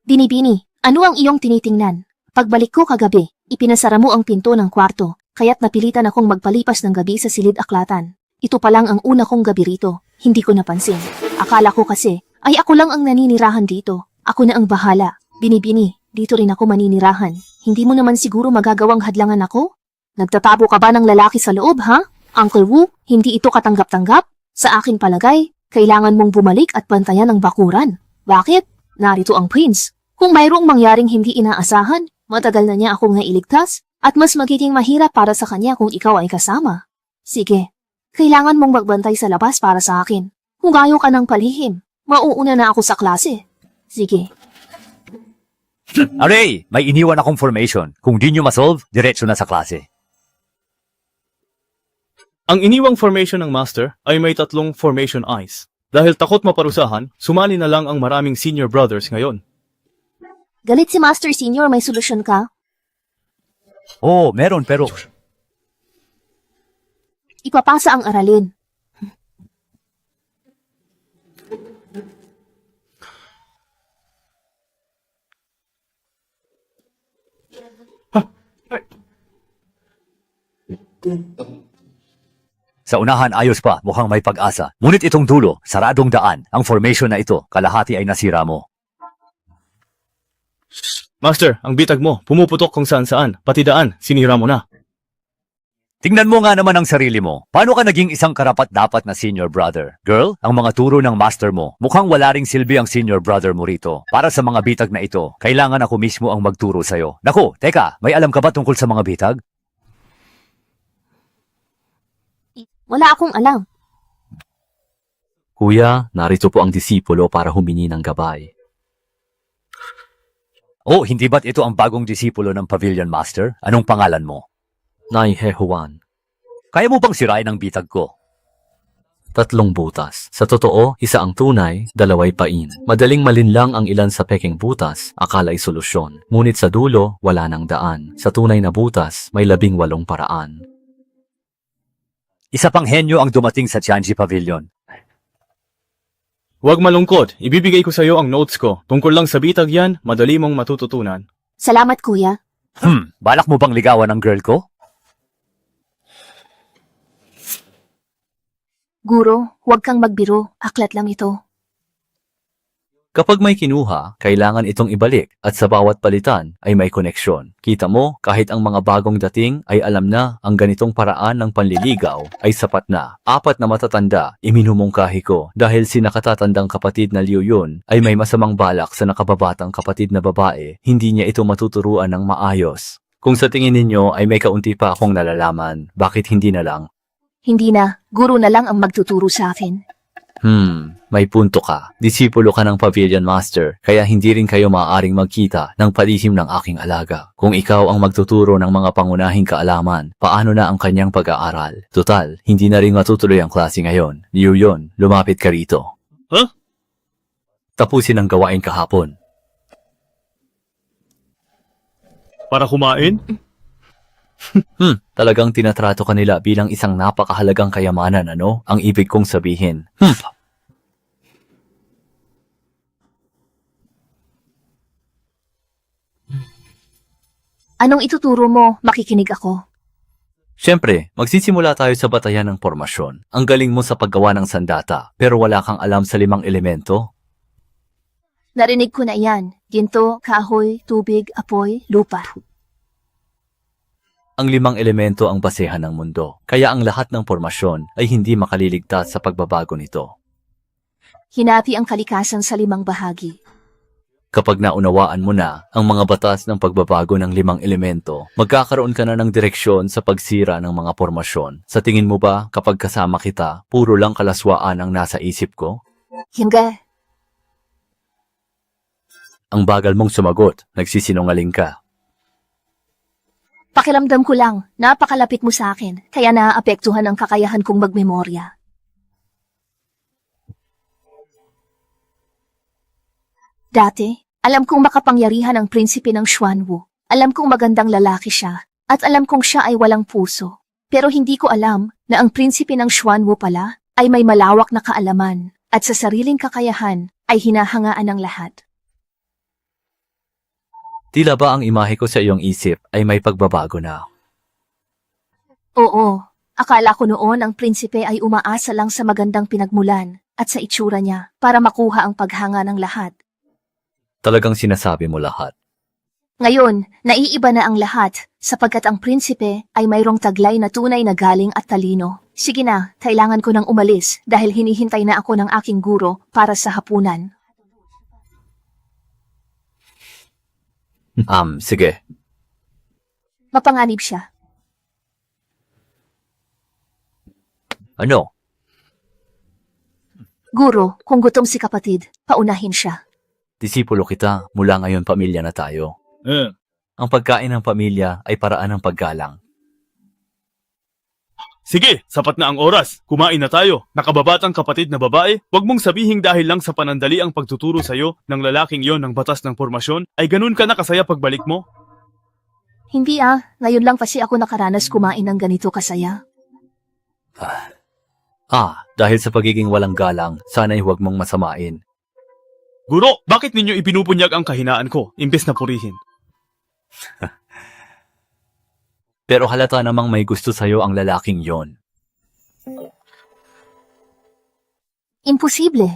Binibini, ano ang iyong tinitingnan? Pagbalik ko kagabi, ipinasara mo ang pinto ng kwarto, kaya't napilitan akong magpalipas ng gabi sa silid aklatan. Ito pa lang ang una kong gabi rito, hindi ko napansin. Akala ko kasi, ay ako lang ang naninirahan dito. Ako na ang bahala. Binibini, dito rin ako maninirahan. Hindi mo naman siguro magagawang hadlangan ako? Nagtatabo ka ba ng lalaki sa loob, ha? Uncle Wu, hindi ito katanggap-tanggap? Sa akin palagay, kailangan mong bumalik at bantayan ang bakuran. Bakit? Narito ang prince. Kung mayroong mangyaring hindi inaasahan, matagal na niya akong nailigtas at mas magiging mahirap para sa kanya kung ikaw ay kasama. Sige, kailangan mong magbantay sa labas para sa akin. Kung ayaw ka ng palihim, mauuna na ako sa klase. Sige. Aray, may iniwan akong formation. Kung di nyo masolve, diretso na sa klase. Ang iniwang formation ng Master ay may 3 formation eyes. Dahil takot maparusahan, sumali na lang ang maraming senior brothers ngayon. Galit si Master Senior, may solusyon ka? Oo, meron pero... Ipapasa ang aralin. Sa unahan ayos pa, mukhang may pag-asa. Ngunit itong dulo, saradong daan. Ang formation na ito, kalahati ay nasira mo. Master, ang bitag mo, pumuputok kung saan-saan, pati daan, sinira mo na. Tingnan mo nga naman ang sarili mo. Paano ka naging isang karapat-dapat na senior brother? Girl, ang mga turo ng master mo, mukhang wala ring silbi ang senior brother mo rito. Para sa mga bitag na ito, kailangan ako mismo ang magturo sa'yo. Naku, teka, may alam ka ba tungkol sa mga bitag? Wala akong alam. Kuya, narito po ang disipulo para humingi ng gabay. Oh, hindi ba't ito ang bagong disipulo ng Pavilion Master? Anong pangalan mo? Nai He Juan. Kaya mo bang sirain ang bitag ko? 3 butas. Sa totoo, 1 ang tunay, 2 pain. Madaling malinlang ang ilan sa peking butas, akala'y solusyon. Ngunit sa dulo, wala nang daan. Sa tunay na butas, may 18 paraan. Isa pang henyo ang dumating sa Tianji Pavilion. Huwag malungkot, ibibigay ko sa iyo ang notes ko. Tungkol lang sa bitag yan, madali mong matututunan. Salamat, kuya. Balak mo bang ligawan ang girl ko? Guro, huwag kang magbiro. Aklat lang ito. Kapag may kinuha, kailangan itong ibalik at sa bawat palitan ay may koneksyon. Kita mo, kahit ang mga bagong dating ay alam na ang ganitong paraan ng panliligaw ay sapat na. 4 na matatanda, iminumungkahi ko dahil si nakatatandang kapatid na Liu Yun ay may masamang balak sa nakababatang kapatid na babae, hindi niya ito matuturuan ng maayos. Kung sa tingin ninyo ay may kaunti pa akong nalalaman, bakit hindi na lang? Hindi na. Guro na lang ang magtuturo sa akin. May punto ka. Disipulo ka ng Pavilion Master, kaya hindi rin kayo maaaring magkita ng palihim ng aking alaga. Kung ikaw ang magtuturo ng mga pangunahing kaalaman, paano na ang kanyang pag-aaral? Total, hindi na rin matutuloy ang klase ngayon. Liu Yun, lumapit ka rito. Huh? Tapusin ang gawain kahapon. Para kumain? Talagang tinatrato ka nila bilang isang napakahalagang kayamanan, ano? Ang ibig kong sabihin. Anong ituturo mo? Makikinig ako. Siyempre, magsisimula tayo sa batayan ng formasyon. Ang galing mo sa paggawa ng sandata, pero wala kang alam sa 5 elemento? Narinig ko na yan. Ginto, kahoy, tubig, apoy, lupa. Ang 5 elemento ang basehan ng mundo, kaya ang lahat ng formasyon ay hindi makaliligtas sa pagbabago nito. Hinapi ang kalikasan sa 5 bahagi. Kapag naunawaan mo na ang mga batas ng pagbabago ng 5 elemento, magkakaroon ka na ng direksyon sa pagsira ng mga formasyon. Sa tingin mo ba kapag kasama kita, puro lang kalaswaan ang nasa isip ko? Hindi. Ang bagal mong sumagot, nagsisinungaling ka. Pakiramdam ko lang, napakalapit mo sa akin, kaya naaapektuhan ang kakayahan kong magmemorya. Dati, alam kong makapangyarihan ang prinsipe ng Xuanwu. Alam kong magandang lalaki siya, at alam kong siya ay walang puso. Pero hindi ko alam na ang prinsipe ng Xuanwu pala ay may malawak na kaalaman, at sa sariling kakayahan ay hinahangaan ng lahat. Tila ba ang imahe ko sa iyong isip ay may pagbabago na? Oo, akala ko noon ang prinsipe ay umaasa lang sa magandang pinagmulan at sa itsura niya para makuha ang paghanga ng lahat. Talagang sinasabi mo lahat. Ngayon, naiiba na ang lahat sapagkat ang prinsipe ay mayroong taglay na tunay na galing at talino. Sige na, kailangan ko nang umalis dahil hinihintay na ako ng aking guro para sa hapunan. Sige. Mapanganib siya. Ano? Guro, kung gutom si kapatid, paunahin siya. Disipulo kita, mula ngayon pamilya na tayo. Ang pagkain ng pamilya ay paraan ng paggalang. Sige, sapat na ang oras. Kumain na tayo. Nakababatang kapatid na babae, wag mong sabihing dahil lang sa panandali ang pagtuturo sa'yo ng lalaking yon ng batas ng formasyon, ay ganun ka nakasaya pagbalik mo? Hindi ngayon lang kasi ako nakaranas kumain ng ganito kasaya. Dahil sa pagiging walang galang, sana'y huwag mong masamain. Guro, bakit ninyo ipinupunyag ang kahinaan ko, imbes na purihin? Pero halata namang may gusto sa'yo ang lalaking yon. Imposible.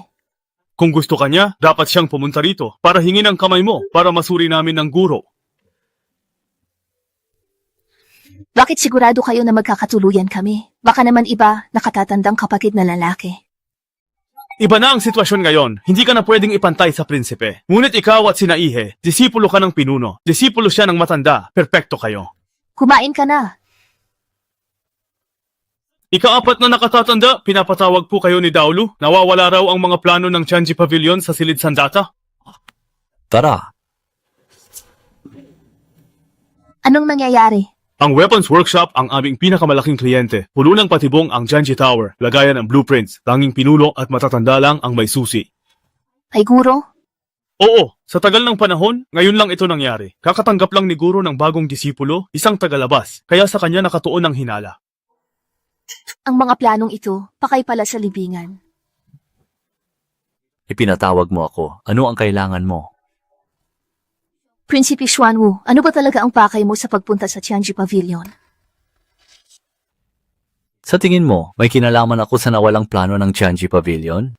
Kung gusto ka niya, dapat siyang pumunta rito para hingin ang kamay mo para masuri namin ng guro. Bakit sigurado kayo na magkakatuluyan kami? Baka naman iba, nakatatandang kapatid na lalaki. Iba na ang sitwasyon ngayon. Hindi ka na pwedeng ipantay sa prinsipe. Ngunit ikaw at sina Ihe, disipulo ka ng pinuno. Disipulo siya ng matanda. Perpekto kayo. Kumain ka na. Ika-4 na nakatatanda, pinapatawag po kayo ni Daolu. Nawawala raw ang mga plano ng Chanji Pavilion sa Silid Sandata. Tara! Anong nangyayari? Ang Weapons Workshop ang aming pinakamalaking kliyente. Puno ng patibong ang Janji Tower, lagayan ng blueprints, tanging pinulo at matatanda lang ang may susi. Ay guro? Oo, sa tagal ng panahon, ngayon lang ito nangyari. Kakatanggap lang ni Guro ng bagong disipulo, isang tagalabas, kaya sa kanya nakatuon ang hinala. Ang mga planong ito, pakay pala sa libingan. Ipinatawag mo ako. Ano ang kailangan mo? Prinsipe Xuanwu, ano ba talaga ang pakay mo sa pagpunta sa Tianji Pavilion? Sa tingin mo, may kinalaman ako sa nawalang plano ng Chanji Pavilion?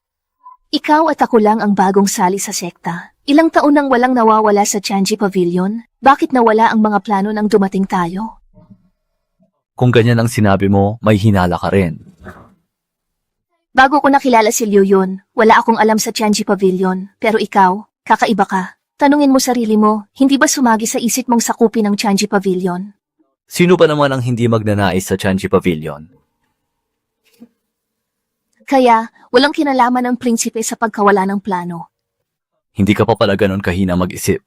Ikaw at ako lang ang bagong sali sa sekta. Ilang taon nang walang nawawala sa Chanji Pavilion? Bakit nawala ang mga plano nang dumating tayo? Kung ganyan ang sinabi mo, may hinala ka rin. Bago ko nakilala si Liu Yun, wala akong alam sa Chanji Pavilion. Pero ikaw, kakaiba ka. Tanungin mo sarili mo, hindi ba sumagi sa isip mong sakupin ng Chanji Pavilion? Sino ba naman ang hindi magnanais sa Chanji Pavilion? Kaya, walang kinalaman ng prinsipe sa pagkawala ng plano. Hindi ka pa pala ganon kahina mag-isip.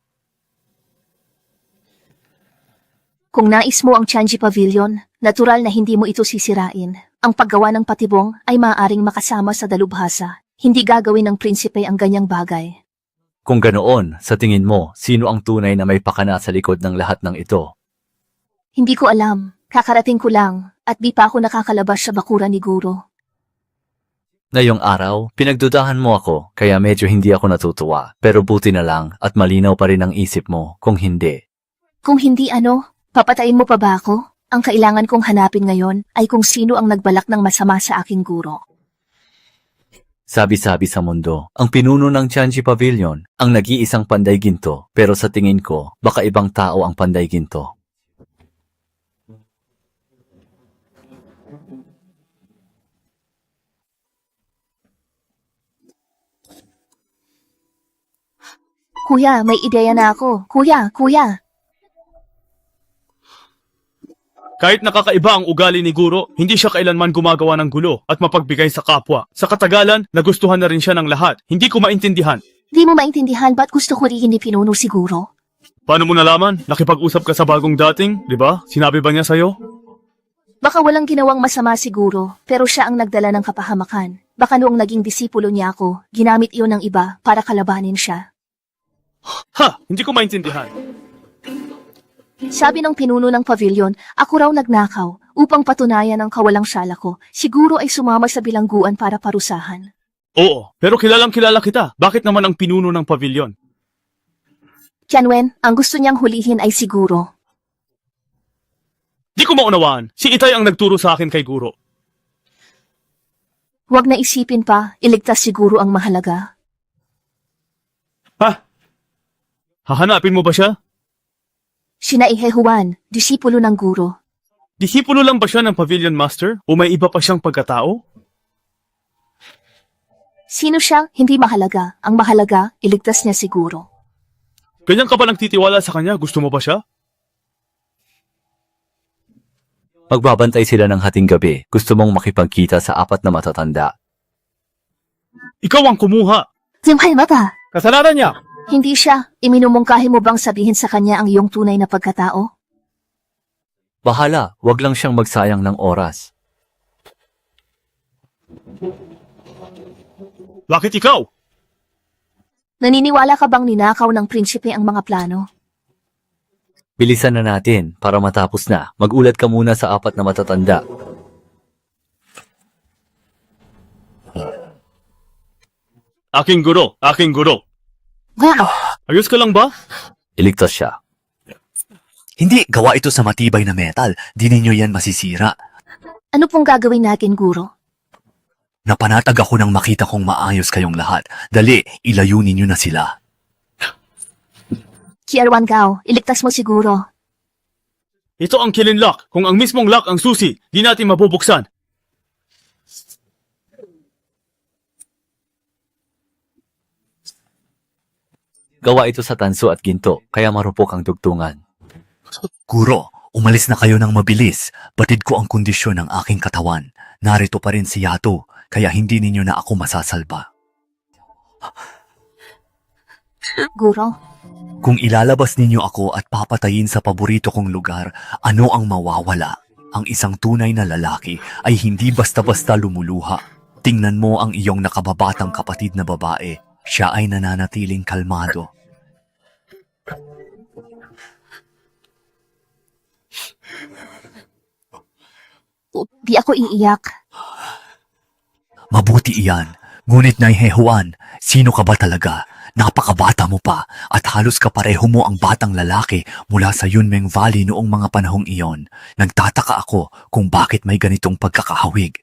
Kung nais mo ang Chanji Pavilion, natural na hindi mo ito sisirain. Ang paggawa ng patibong ay maaaring makasama sa dalubhasa. Hindi gagawin ng prinsipe ang ganyang bagay. Kung ganoon, sa tingin mo, sino ang tunay na may pakana sa likod ng lahat ng ito? Hindi ko alam. Kakarating ko lang at di pa ako nakakalabas sa bakuran ni Guro. Ngayong araw, pinagdudahan mo ako, kaya medyo hindi ako natutuwa. Pero buti na lang at malinaw pa rin ang isip mo kung hindi. Kung hindi papatayin mo pa ba ako? Ang kailangan kong hanapin ngayon ay kung sino ang nagbalak ng masama sa aking guro. Sabi-sabi sa mundo, ang pinuno ng Tianji Pavilion ang nag-iisang panday ginto, pero sa tingin ko, baka ibang tao ang panday ginto. Kuya, may ideya na ako. Kuya. Kahit nakakaiba ang ugali ni Guro, hindi siya kailanman gumagawa ng gulo at mapagbigay sa kapwa. Sa katagalan, nagustuhan na rin siya ng lahat. Hindi ko maintindihan. Di mo maintindihan ba't gusto ko rin ni Pinuno siguro? Paano mo nalaman? Nakipag-usap ka sa bagong dating, di ba? Sinabi ba niya sa'yo? Baka walang ginawang masama siguro, pero siya ang nagdala ng kapahamakan. Baka noong naging disipulo niya ako, ginamit iyon ng iba para kalabanin siya. Ha! Hindi ko maintindihan. Sabi ng pinuno ng pavilion, ako raw nagnakaw upang patunayan ang kawalang sala ko. Siguro ay sumama sa bilangguan para parusahan. Oo, pero kilalang kilala kita. Bakit naman ang pinuno ng pavilion? Tianwen, ang gusto niyang hulihin ay siguro. Di ko maunawaan. Si Itay ang nagturo sa akin kay Guro. Huwag na isipin pa, iligtas siguro ang mahalaga. Ha? Hahanapin mo ba siya? Sinaihehuan, disipulo ng guro. Disipulo lang ba siya ng Pavilion Master? O may iba pa siyang pagkatao? Sino siya, hindi mahalaga. Ang mahalaga, iligtas niya siguro. Ganyan ka ba nagtitiwala sa kanya? Gusto mo ba siya? Magbabantay sila ng hating gabi. Gusto mong makipagkita sa 4 na matatanda. Ikaw ang kumuha. Simhay mata. Kasalanan niya. Hindi siya. Iminumungkahi mo bang sabihin sa kanya ang iyong tunay na pagkatao? Bahala, wag lang siyang magsayang ng oras. Bakit ikaw? Naniniwala ka bang ninakaw ng prinsipe ang mga plano? Bilisan na natin para matapos na. Magulat ka muna sa 4 na matatanda. Aking guro. Wow! Ayos ka lang ba? Iligtas siya. Hindi, gawa ito sa matibay na metal. Di ninyo yan masisira. Ano pong gagawin natin, guro? Napanatag ako nang makita kong maayos kayong lahat. Dali, ilayo ninyo na sila. Kiarwan Gao, iligtas mo siguro. Ito ang killing lock. Kung ang mismong lock ang susi, di natin mabubuksan. Gawa ito sa tanso at ginto, kaya marupok ang dugtungan. Guro, umalis na kayo ng mabilis. Batid ko ang kondisyon ng aking katawan. Narito pa rin si Yato, kaya hindi ninyo na ako masasalba. Guro? Kung ilalabas ninyo ako at papatayin sa paborito kong lugar, ano ang mawawala? Ang isang tunay na lalaki ay hindi basta-basta lumuluha. Tingnan mo ang iyong nakababatang kapatid na babae. Siya ay nananatiling kalmado. Di ako iiyak. Mabuti iyan. Ngunit naihehuan, sino ka ba talaga? Napakabata mo pa at halos kapareho mo ang batang lalaki mula sa Yunmeng Valley noong mga panahong iyon. Nagtataka ako kung bakit may ganitong pagkakahawig.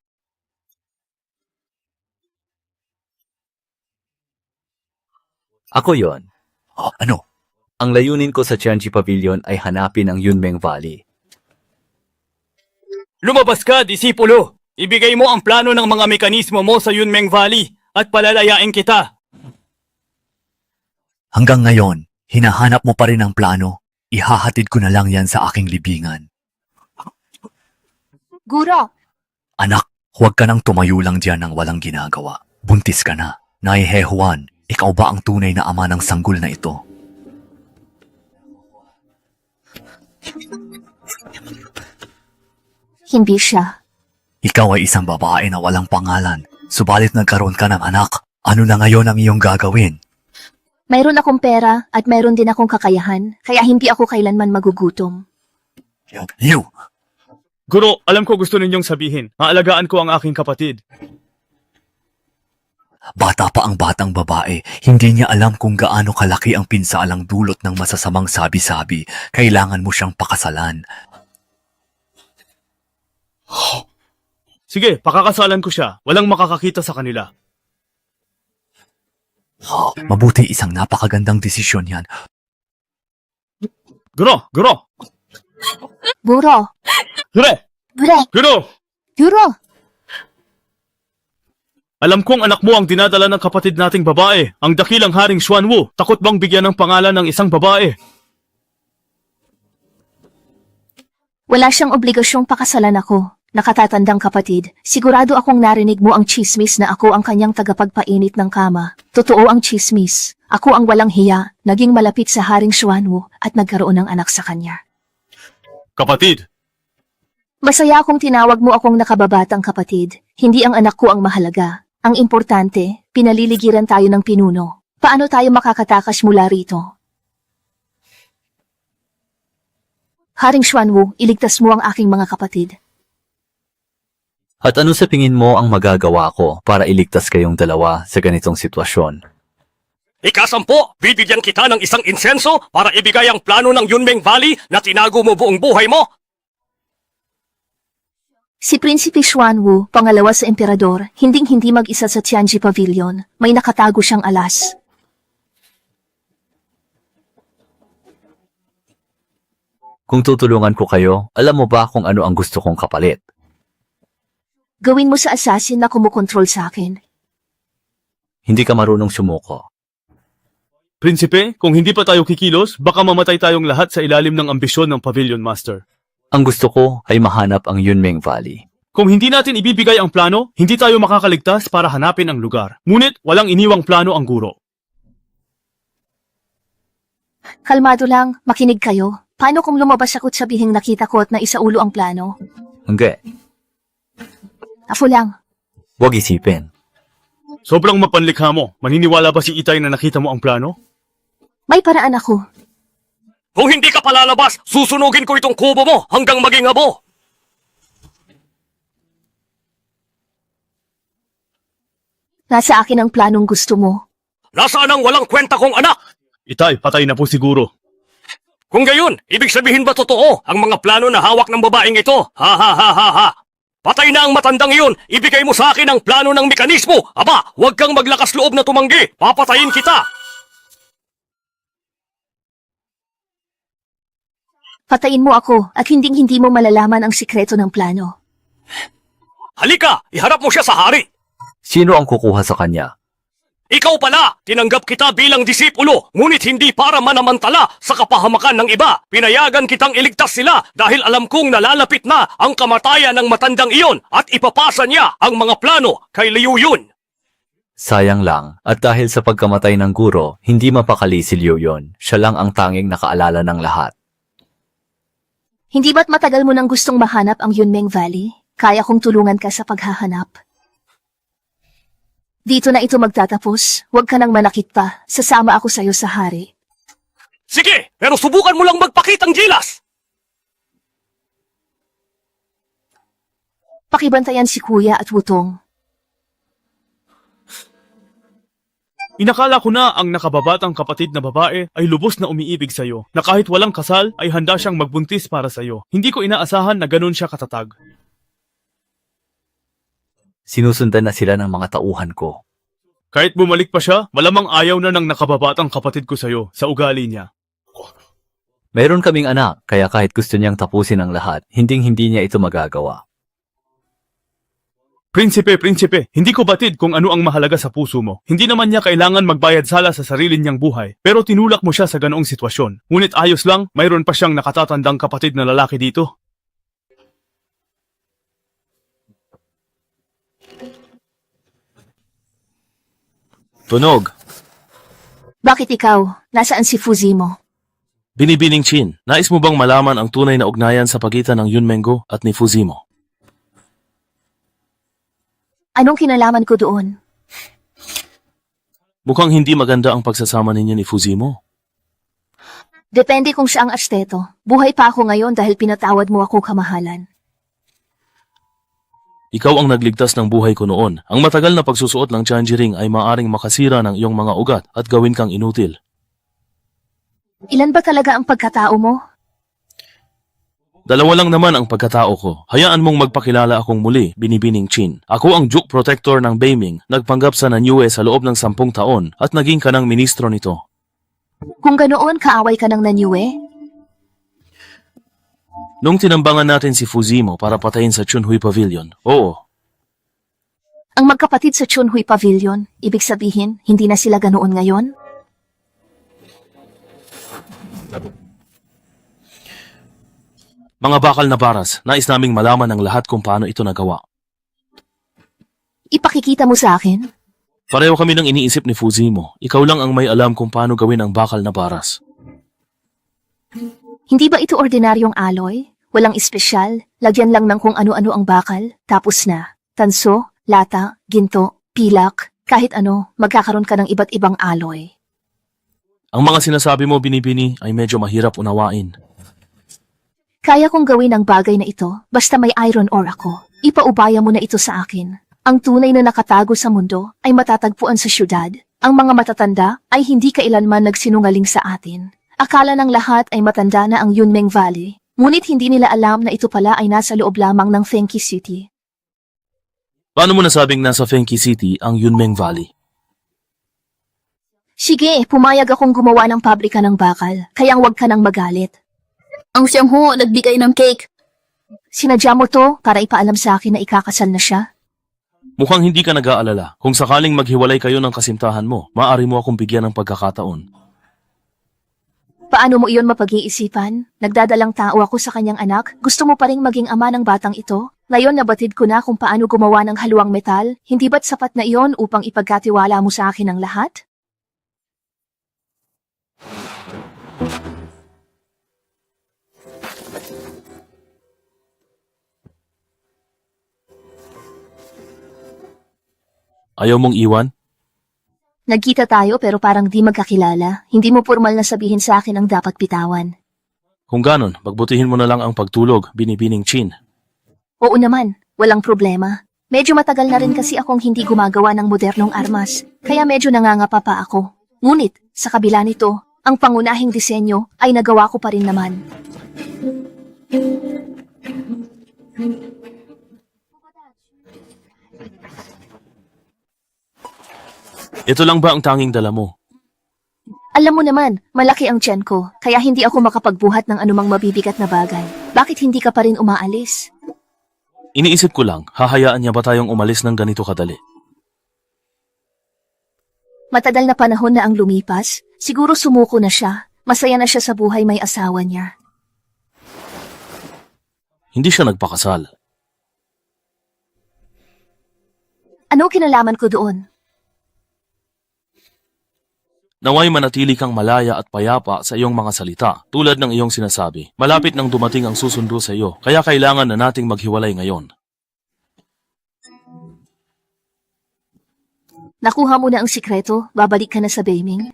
Ako yon. Ano? Ang layunin ko sa Tianji Pavilion ay hanapin ang Yunmeng Valley. Lumabas ka, disipulo! Ibigay mo ang plano ng mga mekanismo mo sa Yunmeng Valley at palalayain kita. Hanggang ngayon, hinahanap mo pa rin ang plano. Ihahatid ko na lang yan sa aking libingan. Guro! Anak, huwag ka nang tumayo lang diyan ng walang ginagawa. Buntis ka na. Naihehuan, ikaw ba ang tunay na ama ng sanggol na ito? Hindi siya. Ikaw ay isang babae na walang pangalan. Subalit nagkaroon ka ng anak. Ano na ngayon ang iyong gagawin? Mayroon akong pera at mayroon din akong kakayahan, kaya hindi ako kailanman magugutom. You! Guro, alam ko gusto ninyong sabihin. Aalagaan ko ang aking kapatid. Bata pa ang batang babae, hindi niya alam kung gaano kalaki ang pinsalang dulot ng masasamang sabi-sabi. Kailangan mo siyang pakasalan. Sige, pakakasalan ko siya. Walang makakakita sa kanila. Mabuti isang napakagandang desisyon yan. Guro! Guro! Buro, Gure! bre, Guro! Guro, Alam kong anak mo ang dinadala ng kapatid nating babae, ang dakilang Haring Xuanwu. Takot bang bigyan ng pangalan ng isang babae? wala siyang obligasyong pakasalan ako. Nakatatandang kapatid, sigurado akong narinig mo ang chismis na ako ang kanyang tagapagpainit ng kama. Totoo ang chismis. Ako ang walang hiya, naging malapit sa Haring Xuanwu at nagkaroon ng anak sa kanya. Kapatid! Masaya akong tinawag mo akong nakababatang kapatid. Hindi ang anak ko ang mahalaga. Ang importante, pinaliligiran tayo ng pinuno. Paano tayo makakatakas mula rito? Haring Xuanwu, iligtas mo ang aking mga kapatid. At ano sa tingin mo ang magagawa ko para iligtas kayong dalawa sa ganitong sitwasyon? Ikasampo, bibigyan kita ng isang insenso para ibigay ang plano ng Yunmeng Valley na tinago mo buong buhay mo. Si Prinsipe Xuanwu, pangalawa sa emperador, hinding-hindi mag-isa sa Tianji Pavilion. May nakatago siyang alas. Kung tutulungan ko kayo, alam mo ba kung ano ang gusto kong kapalit? Gawin mo sa assassin na kumukontrol sa akin. Hindi ka marunong sumuko. Prinsipe, kung hindi pa tayo kikilos, baka mamatay tayong lahat sa ilalim ng ambisyon ng Pavilion Master. Ang gusto ko ay mahanap ang Yunmeng Valley. Kung hindi natin ibibigay ang plano, hindi tayo makakaligtas para hanapin ang lugar. Ngunit walang iniwang plano ang guro. Kalmado lang, makinig kayo. Paano kung lumabas ako at sabihing nakita ko at naisaulo ang plano? Hindi. Afo lang. Huwag isipin. Sobrang mapanlikha mo. Maniniwala ba si Itay na nakita mo ang plano? May paraan ako. Kung hindi ka palalabas, susunugin ko itong kubo mo hanggang maging abo. Nasa akin ang planong gusto mo. Nasaan ang walang kwenta kong anak? Itay, patay na po siguro. Kung gayon, ibig sabihin ba totoo ang mga plano na hawak ng babaeng ito? Ha ha ha ha ha! Patay na ang matandang iyon, ibigay mo sa akin ang plano ng mekanismo. Aba, huwag kang maglakas loob na tumanggi, papatayin kita. Patayin mo ako at hinding-hindi mo malalaman ang sikreto ng plano. Halika, iharap mo siya sa hari. Sino ang kukuha sa kanya? Ikaw pala, tinanggap kita bilang disipulo, ngunit hindi para manamantala sa kapahamakan ng iba. Pinayagan kitang iligtas sila dahil alam kong nalalapit na ang kamatayan ng matandang iyon at ipapasa niya ang mga plano kay Liu Yun. Sayang lang, at dahil sa pagkamatay ng guro, hindi mapakali si Liu Yun. Siya lang ang tanging nakaalala ng lahat. Hindi ba't matagal mo nang gustong mahanap ang Yunmeng Valley? Kaya kong tulungan ka sa paghahanap. Dito na ito magtatapos. Huwag ka nang manakit pa. Sasama ako sa'yo sa hari. Sige, pero subukan mo lang magpakitang gilas. Pakibantayan si Kuya at Wutong. Inakala ko na ang nakababatang kapatid na babae ay lubos na umiibig sa'yo, na kahit walang kasal ay handa siyang magbuntis para sa'yo. Hindi ko inaasahan na ganun siya katatag. Sinusundan na sila ng mga tauhan ko. Kahit bumalik pa siya, malamang ayaw na ng nakababatang kapatid ko sa'yo sa ugali niya. Meron kaming anak, kaya kahit gusto niyang tapusin ang lahat, hinding-hindi niya ito magagawa. Prinsipe, hindi ko batid kung ano ang mahalaga sa puso mo. Hindi naman niya kailangan magbayad sala sa sarili niyang buhay, pero tinulak mo siya sa ganoong sitwasyon. Ngunit ayos lang, mayroon pa siyang nakatatandang kapatid na lalaki dito. Tunog. Bakit ikaw? Nasaan si Fuzimo? Binibining Chin, nais mo bang malaman ang tunay na ugnayan sa pagitan ng Yunmengo at ni Fuzimo? Anong kinalaman ko doon? Mukhang hindi maganda ang pagsasama ninyo ni Fuzimo. Depende kung siya ang asteto. Buhay pa ako ngayon dahil pinatawad mo ako, kamahalan. Ikaw ang nagligtas ng buhay ko noon. Ang matagal na pagsusuot ng Tianji Ring ay maaring makasira ng iyong mga ugat at gawin kang inutil. Ilan ba talaga ang pagkatao mo? Dalawa lang naman ang pagkatao ko. Hayaan mong magpakilala akong muli, Binibining Chin. Ako ang Duke Protector ng Beiming, nagpanggap sa Nanyue sa loob ng 10 taon at naging kanang ministro nito. Kung ganoon, kaaway ka ng Nanyue? Nung tinambangan natin si Fuzimo para patayin sa Chunhui Pavilion, oo. Ang magkapatid sa Chunhui Pavilion, ibig sabihin, hindi na sila ganoon ngayon? Mga bakal na baras, nais naming malaman ang lahat kung paano ito nagawa. Ipakikita mo sa akin? Pareho kami ng iniisip ni Fuzimo. Ikaw lang ang may alam kung paano gawin ang bakal na baras. Hindi ba ito ordinaryong alloy? Walang espesyal, lagyan lang ng kung ano-ano ang bakal, tapos na. Tanso, lata, ginto, pilak, kahit ano, magkakaroon ka ng iba't ibang alloy. Ang mga sinasabi mo, Binibini, ay medyo mahirap unawain. Kaya kong gawin ang bagay na ito, basta may iron ore ako. Ipaubaya mo na ito sa akin. Ang tunay na nakatago sa mundo ay matatagpuan sa syudad. Ang mga matatanda ay hindi kailanman nagsinungaling sa atin. Akala ng lahat ay matanda na ang Yunmeng Valley. Ngunit hindi nila alam na ito pala ay nasa loob lamang ng Fenki City. Paano mo nasabing nasa Fenki City ang Yunmeng Valley? Sige, pumayag akong gumawa ng pabrika ng bakal, kaya huwag ka nang magalit. Ang siyang ho, nagbigay ng cake. Sinadya mo to para ipaalam sa akin na ikakasal na siya? Mukhang hindi ka nag-aalala. Kung sakaling maghiwalay kayo ng kasintahan mo, maaari mo akong bigyan ng pagkakataon. Paano mo iyon mapag-iisipan? Nagdadalang tao ako sa kanyang anak, gusto mo pa ring maging ama ng batang ito? Ngayon nabatid ko na kung paano gumawa ng haluang metal, hindi ba't sapat na iyon upang ipagkatiwala mo sa akin ang lahat? Ayaw mong iwan? Nagkita tayo pero parang di magkakilala. Hindi mo formal na sabihin sa akin ang dapat bitawan. Kung ganon, pagbutihin mo na lang ang pagtulog, Binibining Chin. Oo naman, walang problema. Medyo matagal na rin kasi akong hindi gumagawa ng modernong armas, kaya medyo nangangapa pa ako. Ngunit, sa kabila nito, ang pangunahing disenyo ay nagawa ko pa rin naman. Ito lang ba ang tanging dala mo? Alam mo naman, malaki ang tiyan ko, kaya hindi ako makapagbuhat ng anumang mabibigat na bagay. Bakit hindi ka pa rin umaalis? Iniisip ko lang, hahayaan niya ba tayong umalis ng ganito kadali? Matagal na panahon na ang lumipas, siguro sumuko na siya. Masaya na siya sa buhay may asawa niya. Hindi siya nagpakasal. Ano kinalaman ko doon? Naway manatili kang malaya at payapa sa iyong mga salita, tulad ng iyong sinasabi. Malapit nang dumating ang susundo sa iyo, kaya kailangan na nating maghiwalay ngayon. Nakuha mo na ang sikreto, babalik ka na sa Beiming?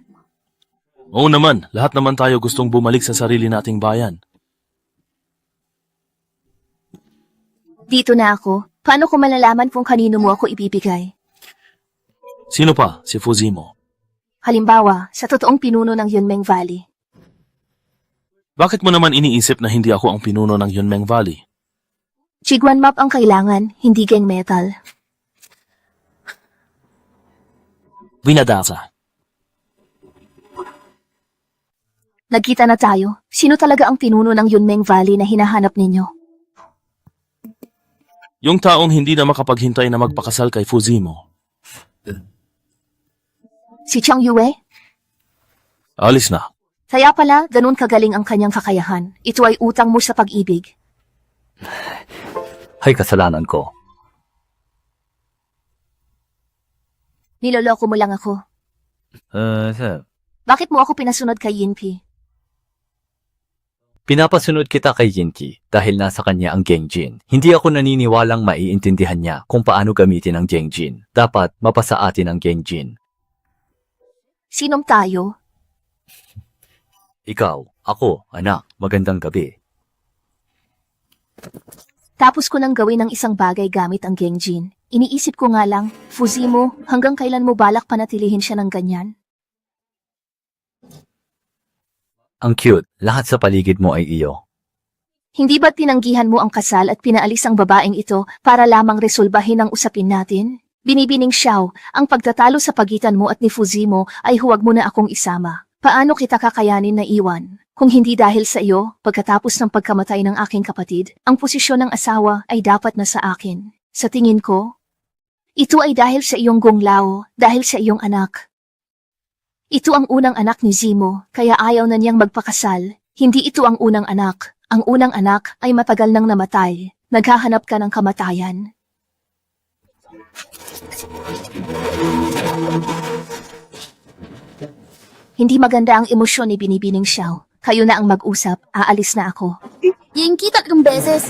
Oo naman, lahat naman tayo gustong bumalik sa sarili nating bayan. Dito na ako. Paano ko malalaman kung kanino mo ako ibibigay? Sino pa? Si Fuzimo. Halimbawa, sa totoong pinuno ng Yunmeng Valley. Bakit mo naman iniisip na hindi ako ang pinuno ng Yunmeng Valley? Chiguan map ang kailangan, hindi gang metal. Vinadasa. Nagkita na tayo. Sino talaga ang pinuno ng Yunmeng Valley na hinahanap ninyo? Yung taong hindi na makapaghintay na magpakasal kay Fuzimo. Si Chang Yue? Alis na. Kaya pala, ganun kagaling ang kanyang kakayahan. Ito ay utang mo sa pag-ibig. Ay, kasalanan ko. Niloloko mo lang ako. Sir. Bakit mo ako pinasunod kay Yinpi? Pinapasunod kita kay Yinki dahil nasa kanya ang Gengjin. Hindi ako naniniwalang maiintindihan niya kung paano gamitin ang Gengjin. Dapat mapasa atin ang Gengjin. Sinom tayo? Ikaw, ako, anak, magandang gabi. Tapos ko nang gawin ng isang bagay gamit ang Gengjin. Iniisip ko nga lang, Fuzimo, hanggang kailan mo balak panatilihin siya ng ganyan? Ang cute, lahat sa paligid mo ay iyo. Hindi ba't tinanggihan mo ang kasal at pinaalis ang babaeng ito para lamang resolbahin ang usapin natin? Binibining Xiao, ang pagtatalo sa pagitan mo at ni Fuzimo ay huwag mo na akong isama. Paano kita kakayanin na iwan? Kung hindi dahil sa iyo, pagkatapos ng pagkamatay ng aking kapatid, ang posisyon ng asawa ay dapat na sa akin. Sa tingin ko, ito ay dahil sa iyong gonglao, dahil sa iyong anak. Ito ang unang anak ni Zimo, kaya ayaw na niyang magpakasal. Hindi ito ang unang anak. Ang unang anak ay matagal nang namatay. Naghahanap ka ng kamatayan. Hindi maganda ang emosyon ni Binibining Xiao. Kayo na ang mag-usap, aalis na ako. Yingki 3 beses.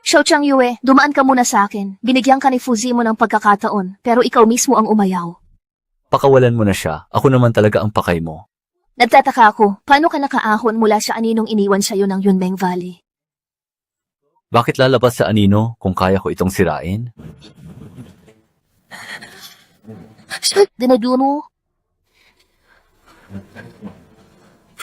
Xiao Changyue, dumaan ka muna sa akin. Binigyan ka ni Fuzimo ng pagkakataon, pero ikaw mismo ang umayaw. Pakawalan mo na siya. Ako naman talaga ang pakay mo. Nagtataka ako, paano ka nakaahon mula sa aninong iniwan sa'yo ng Yunmeng Valley? Bakit lalabas sa anino kung kaya ko itong sirain? Dinaduno?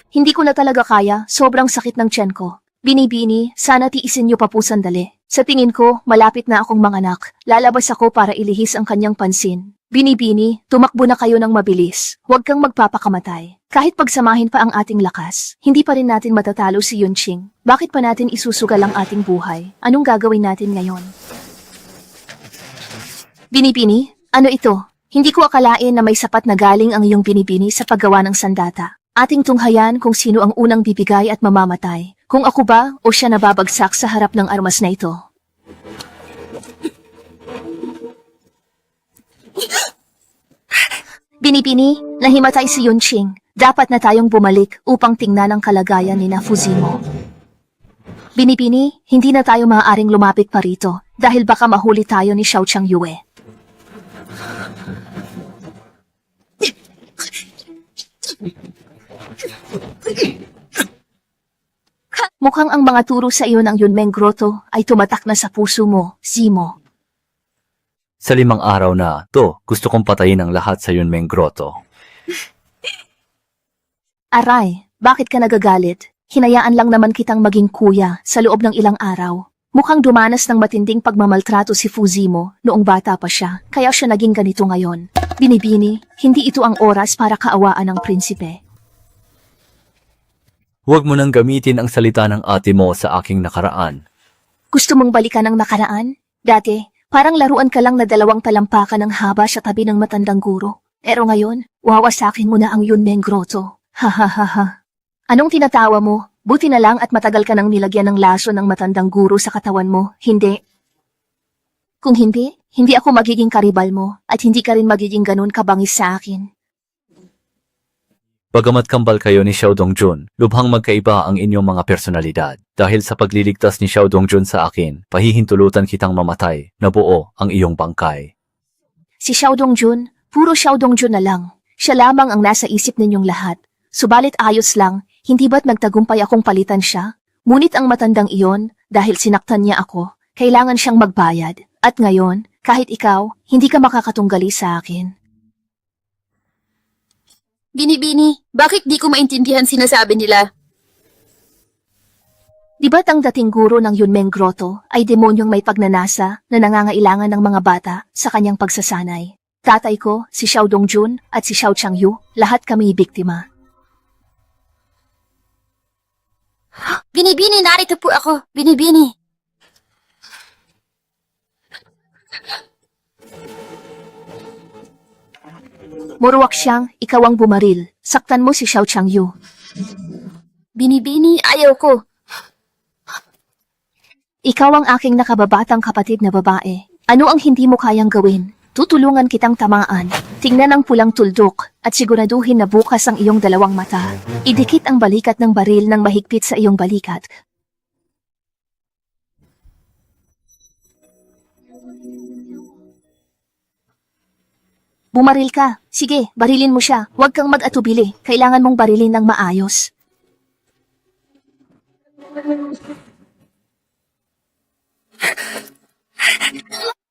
Hindi ko na talaga kaya, sobrang sakit ng tiyan ko. Binibini, sana tiisin niyo pa po sandali. Sa tingin ko, malapit na akong manganak. Lalabas ako para ilihis ang kanyang pansin. Binibini, tumakbo na kayo ng mabilis. Huwag kang magpapakamatay. Kahit pagsamahin pa ang ating lakas, hindi pa rin natin matatalo si Yunqing. Bakit pa natin isusugal ang ating buhay? Anong gagawin natin ngayon? Binibini, ano ito? Hindi ko akalain na may sapat na galing ang iyong binibini sa paggawa ng sandata. Ating tunghayan kung sino ang unang bibigay at mamamatay. Kung ako ba o siya nababagsak sa harap ng armas na ito. Binibini, nahimatay si Yunqing. Dapat na tayong bumalik upang tingnan ang kalagayan ni Fuzimo. Binibini, hindi na tayo maaaring lumapit pa rito dahil baka mahuli tayo ni Xiao Changyue. Mukhang ang mga turo sa iyo ng Yunmeng Grotto ay tumatak na sa puso mo, Zimo. Sa 5 araw na, gusto kong patayin ang lahat sa Yunmeng Grotto. Aray, bakit ka nagagalit? Hinayaan lang naman kitang maging kuya sa loob ng ilang araw. Mukhang dumanas ng matinding pagmamaltrato si Fuzimo noong bata pa siya, kaya siya naging ganito ngayon. Binibini, hindi ito ang oras para kaawaan ng prinsipe. Huwag mo nang gamitin ang salita ng ate mo sa aking nakaraan. Gusto mong balikan ang nakaraan? Dati, parang laruan ka lang na 2 talampakan ng haba sa tabi ng matandang guro. Pero ngayon, wawasakin mo na ang Yunmeng Grotto. Ha ha ha ha. Anong tinatawa mo? Buti na lang at matagal ka nang nilagyan ng laso ng matandang guro sa katawan mo, hindi? Kung hindi, hindi ako magiging karibal mo at hindi ka rin magiging ganun kabangis sa akin. Bagamat kambal kayo ni Xiao Dongjun, lubhang magkaiba ang inyong mga personalidad. Dahil sa pagliligtas ni Xiao Dongjun sa akin, pahihintulutan kitang mamatay na buo ang iyong bangkay. Si Xiao Dongjun, puro Xiao Dongjun na lang. Siya lamang ang nasa isip ninyong lahat. Subalit ayos lang, hindi ba't nagtagumpay akong palitan siya? Ngunit ang matandang iyon, dahil sinaktan niya ako, kailangan siyang magbayad. At ngayon, kahit ikaw, hindi ka makakatunggali sa akin. Binibini, bakit di ko maintindihan sinasabi nila? Di ba't ang dating guro ng Yunmeng Grotto ay demonyong may pagnanasa na nangangailangan ng mga bata sa kanyang pagsasanay? Tatay ko, si Xiao Dongjun at si Xiao Changyu, lahat kami biktima. Binibini, narito po ako. Binibini. Muruwak siyang, ikaw ang bumaril. Saktan mo si Xiao Changyu. Binibini, ayaw ko. Ikaw ang aking nakababatang kapatid na babae. Ano ang hindi mo kayang gawin? Tutulungan kitang tamaan. Tingnan ang pulang tuldok at siguraduhin na bukas ang iyong 2 mata. Idikit ang balikat ng baril ng mahigpit sa iyong balikat. Bumaril ka. Sige, barilin mo siya. Huwag kang mag-atubili. Kailangan mong barilin ng maayos.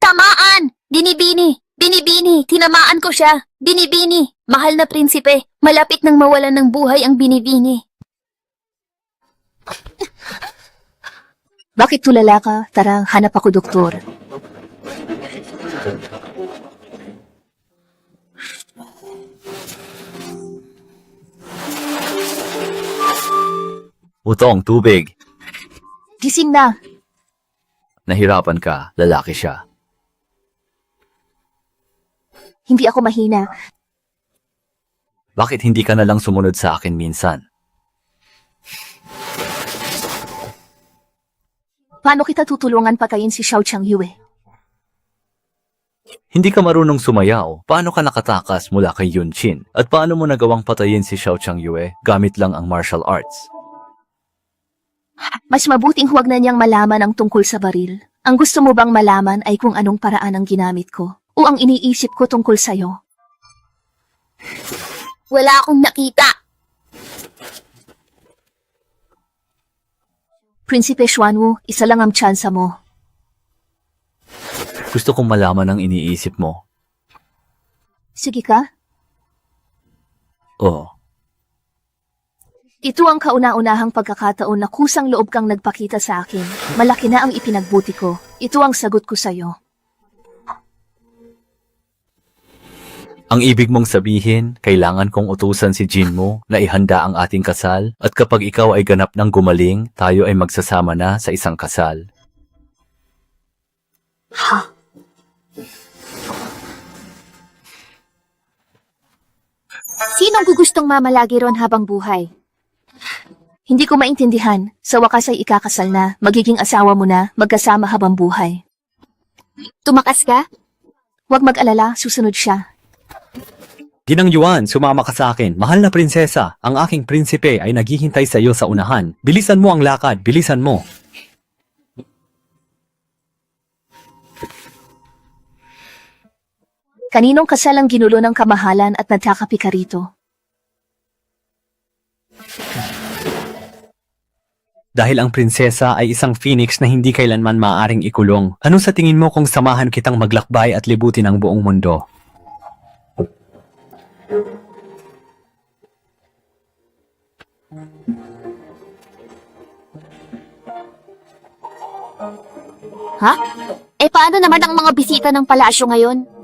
Tamaan! Binibini, Binibini, tinamaan ko siya. Binibini, mahal na prinsipe. Malapit nang mawalan ng buhay ang binibini. Bakit tulala ka? Tara, hanap ako doktor. Utong, tubig. Gising na. Nahirapan ka, lalaki siya. Hindi ako mahina. Bakit hindi ka na lang sumunod sa akin minsan? Paano kita tutulungan patayin si Xiao Changyue? Hindi ka marunong sumayaw. Paano ka nakatakas mula kay Yun Chin? At paano mo nagawang patayin si Xiao Changyue gamit lang ang martial arts? Mas mabuting huwag na niyang malaman ang tungkol sa baril. Ang gusto mo bang malaman ay kung anong paraan ang ginamit ko o ang iniisip ko tungkol sa'yo? Wala akong nakita. Prinsipe Xuanwu, isa lang ang tsansa mo. Gusto kong malaman ang iniisip mo. Sige ka? Oo. Ito ang kauna-unahang pagkakataon na kusang loob kang nagpakita sa akin. Malaki na ang ipinagbuti ko. Ito ang sagot ko sa'yo. Ang ibig mong sabihin, kailangan kong utusan si Jin mo na ihanda ang ating kasal at kapag ikaw ay ganap ng gumaling, tayo ay magsasama na sa isang kasal. Sinong gugustong mamalagi ron habang buhay? Hindi ko maintindihan. Sa wakas ay ikakasal na, magiging asawa mo na, magkasama habang buhay. Tumakas ka? Huwag mag-alala, susunod siya. Ginang Yuan, sumama ka sa akin. Mahal na prinsesa, ang aking prinsipe ay naghihintay sa iyo sa unahan. Bilisan mo ang lakad, bilisan mo. Kaninong kasal ang ginulo ng kamahalan at nagkakapi ka rito? Dahil ang prinsesa ay isang phoenix na hindi kailanman maaaring ikulong. Ano sa tingin mo kung samahan kitang maglakbay at libutin ang buong mundo? Ha? Eh paano naman ang mga bisita ng palasyo ngayon?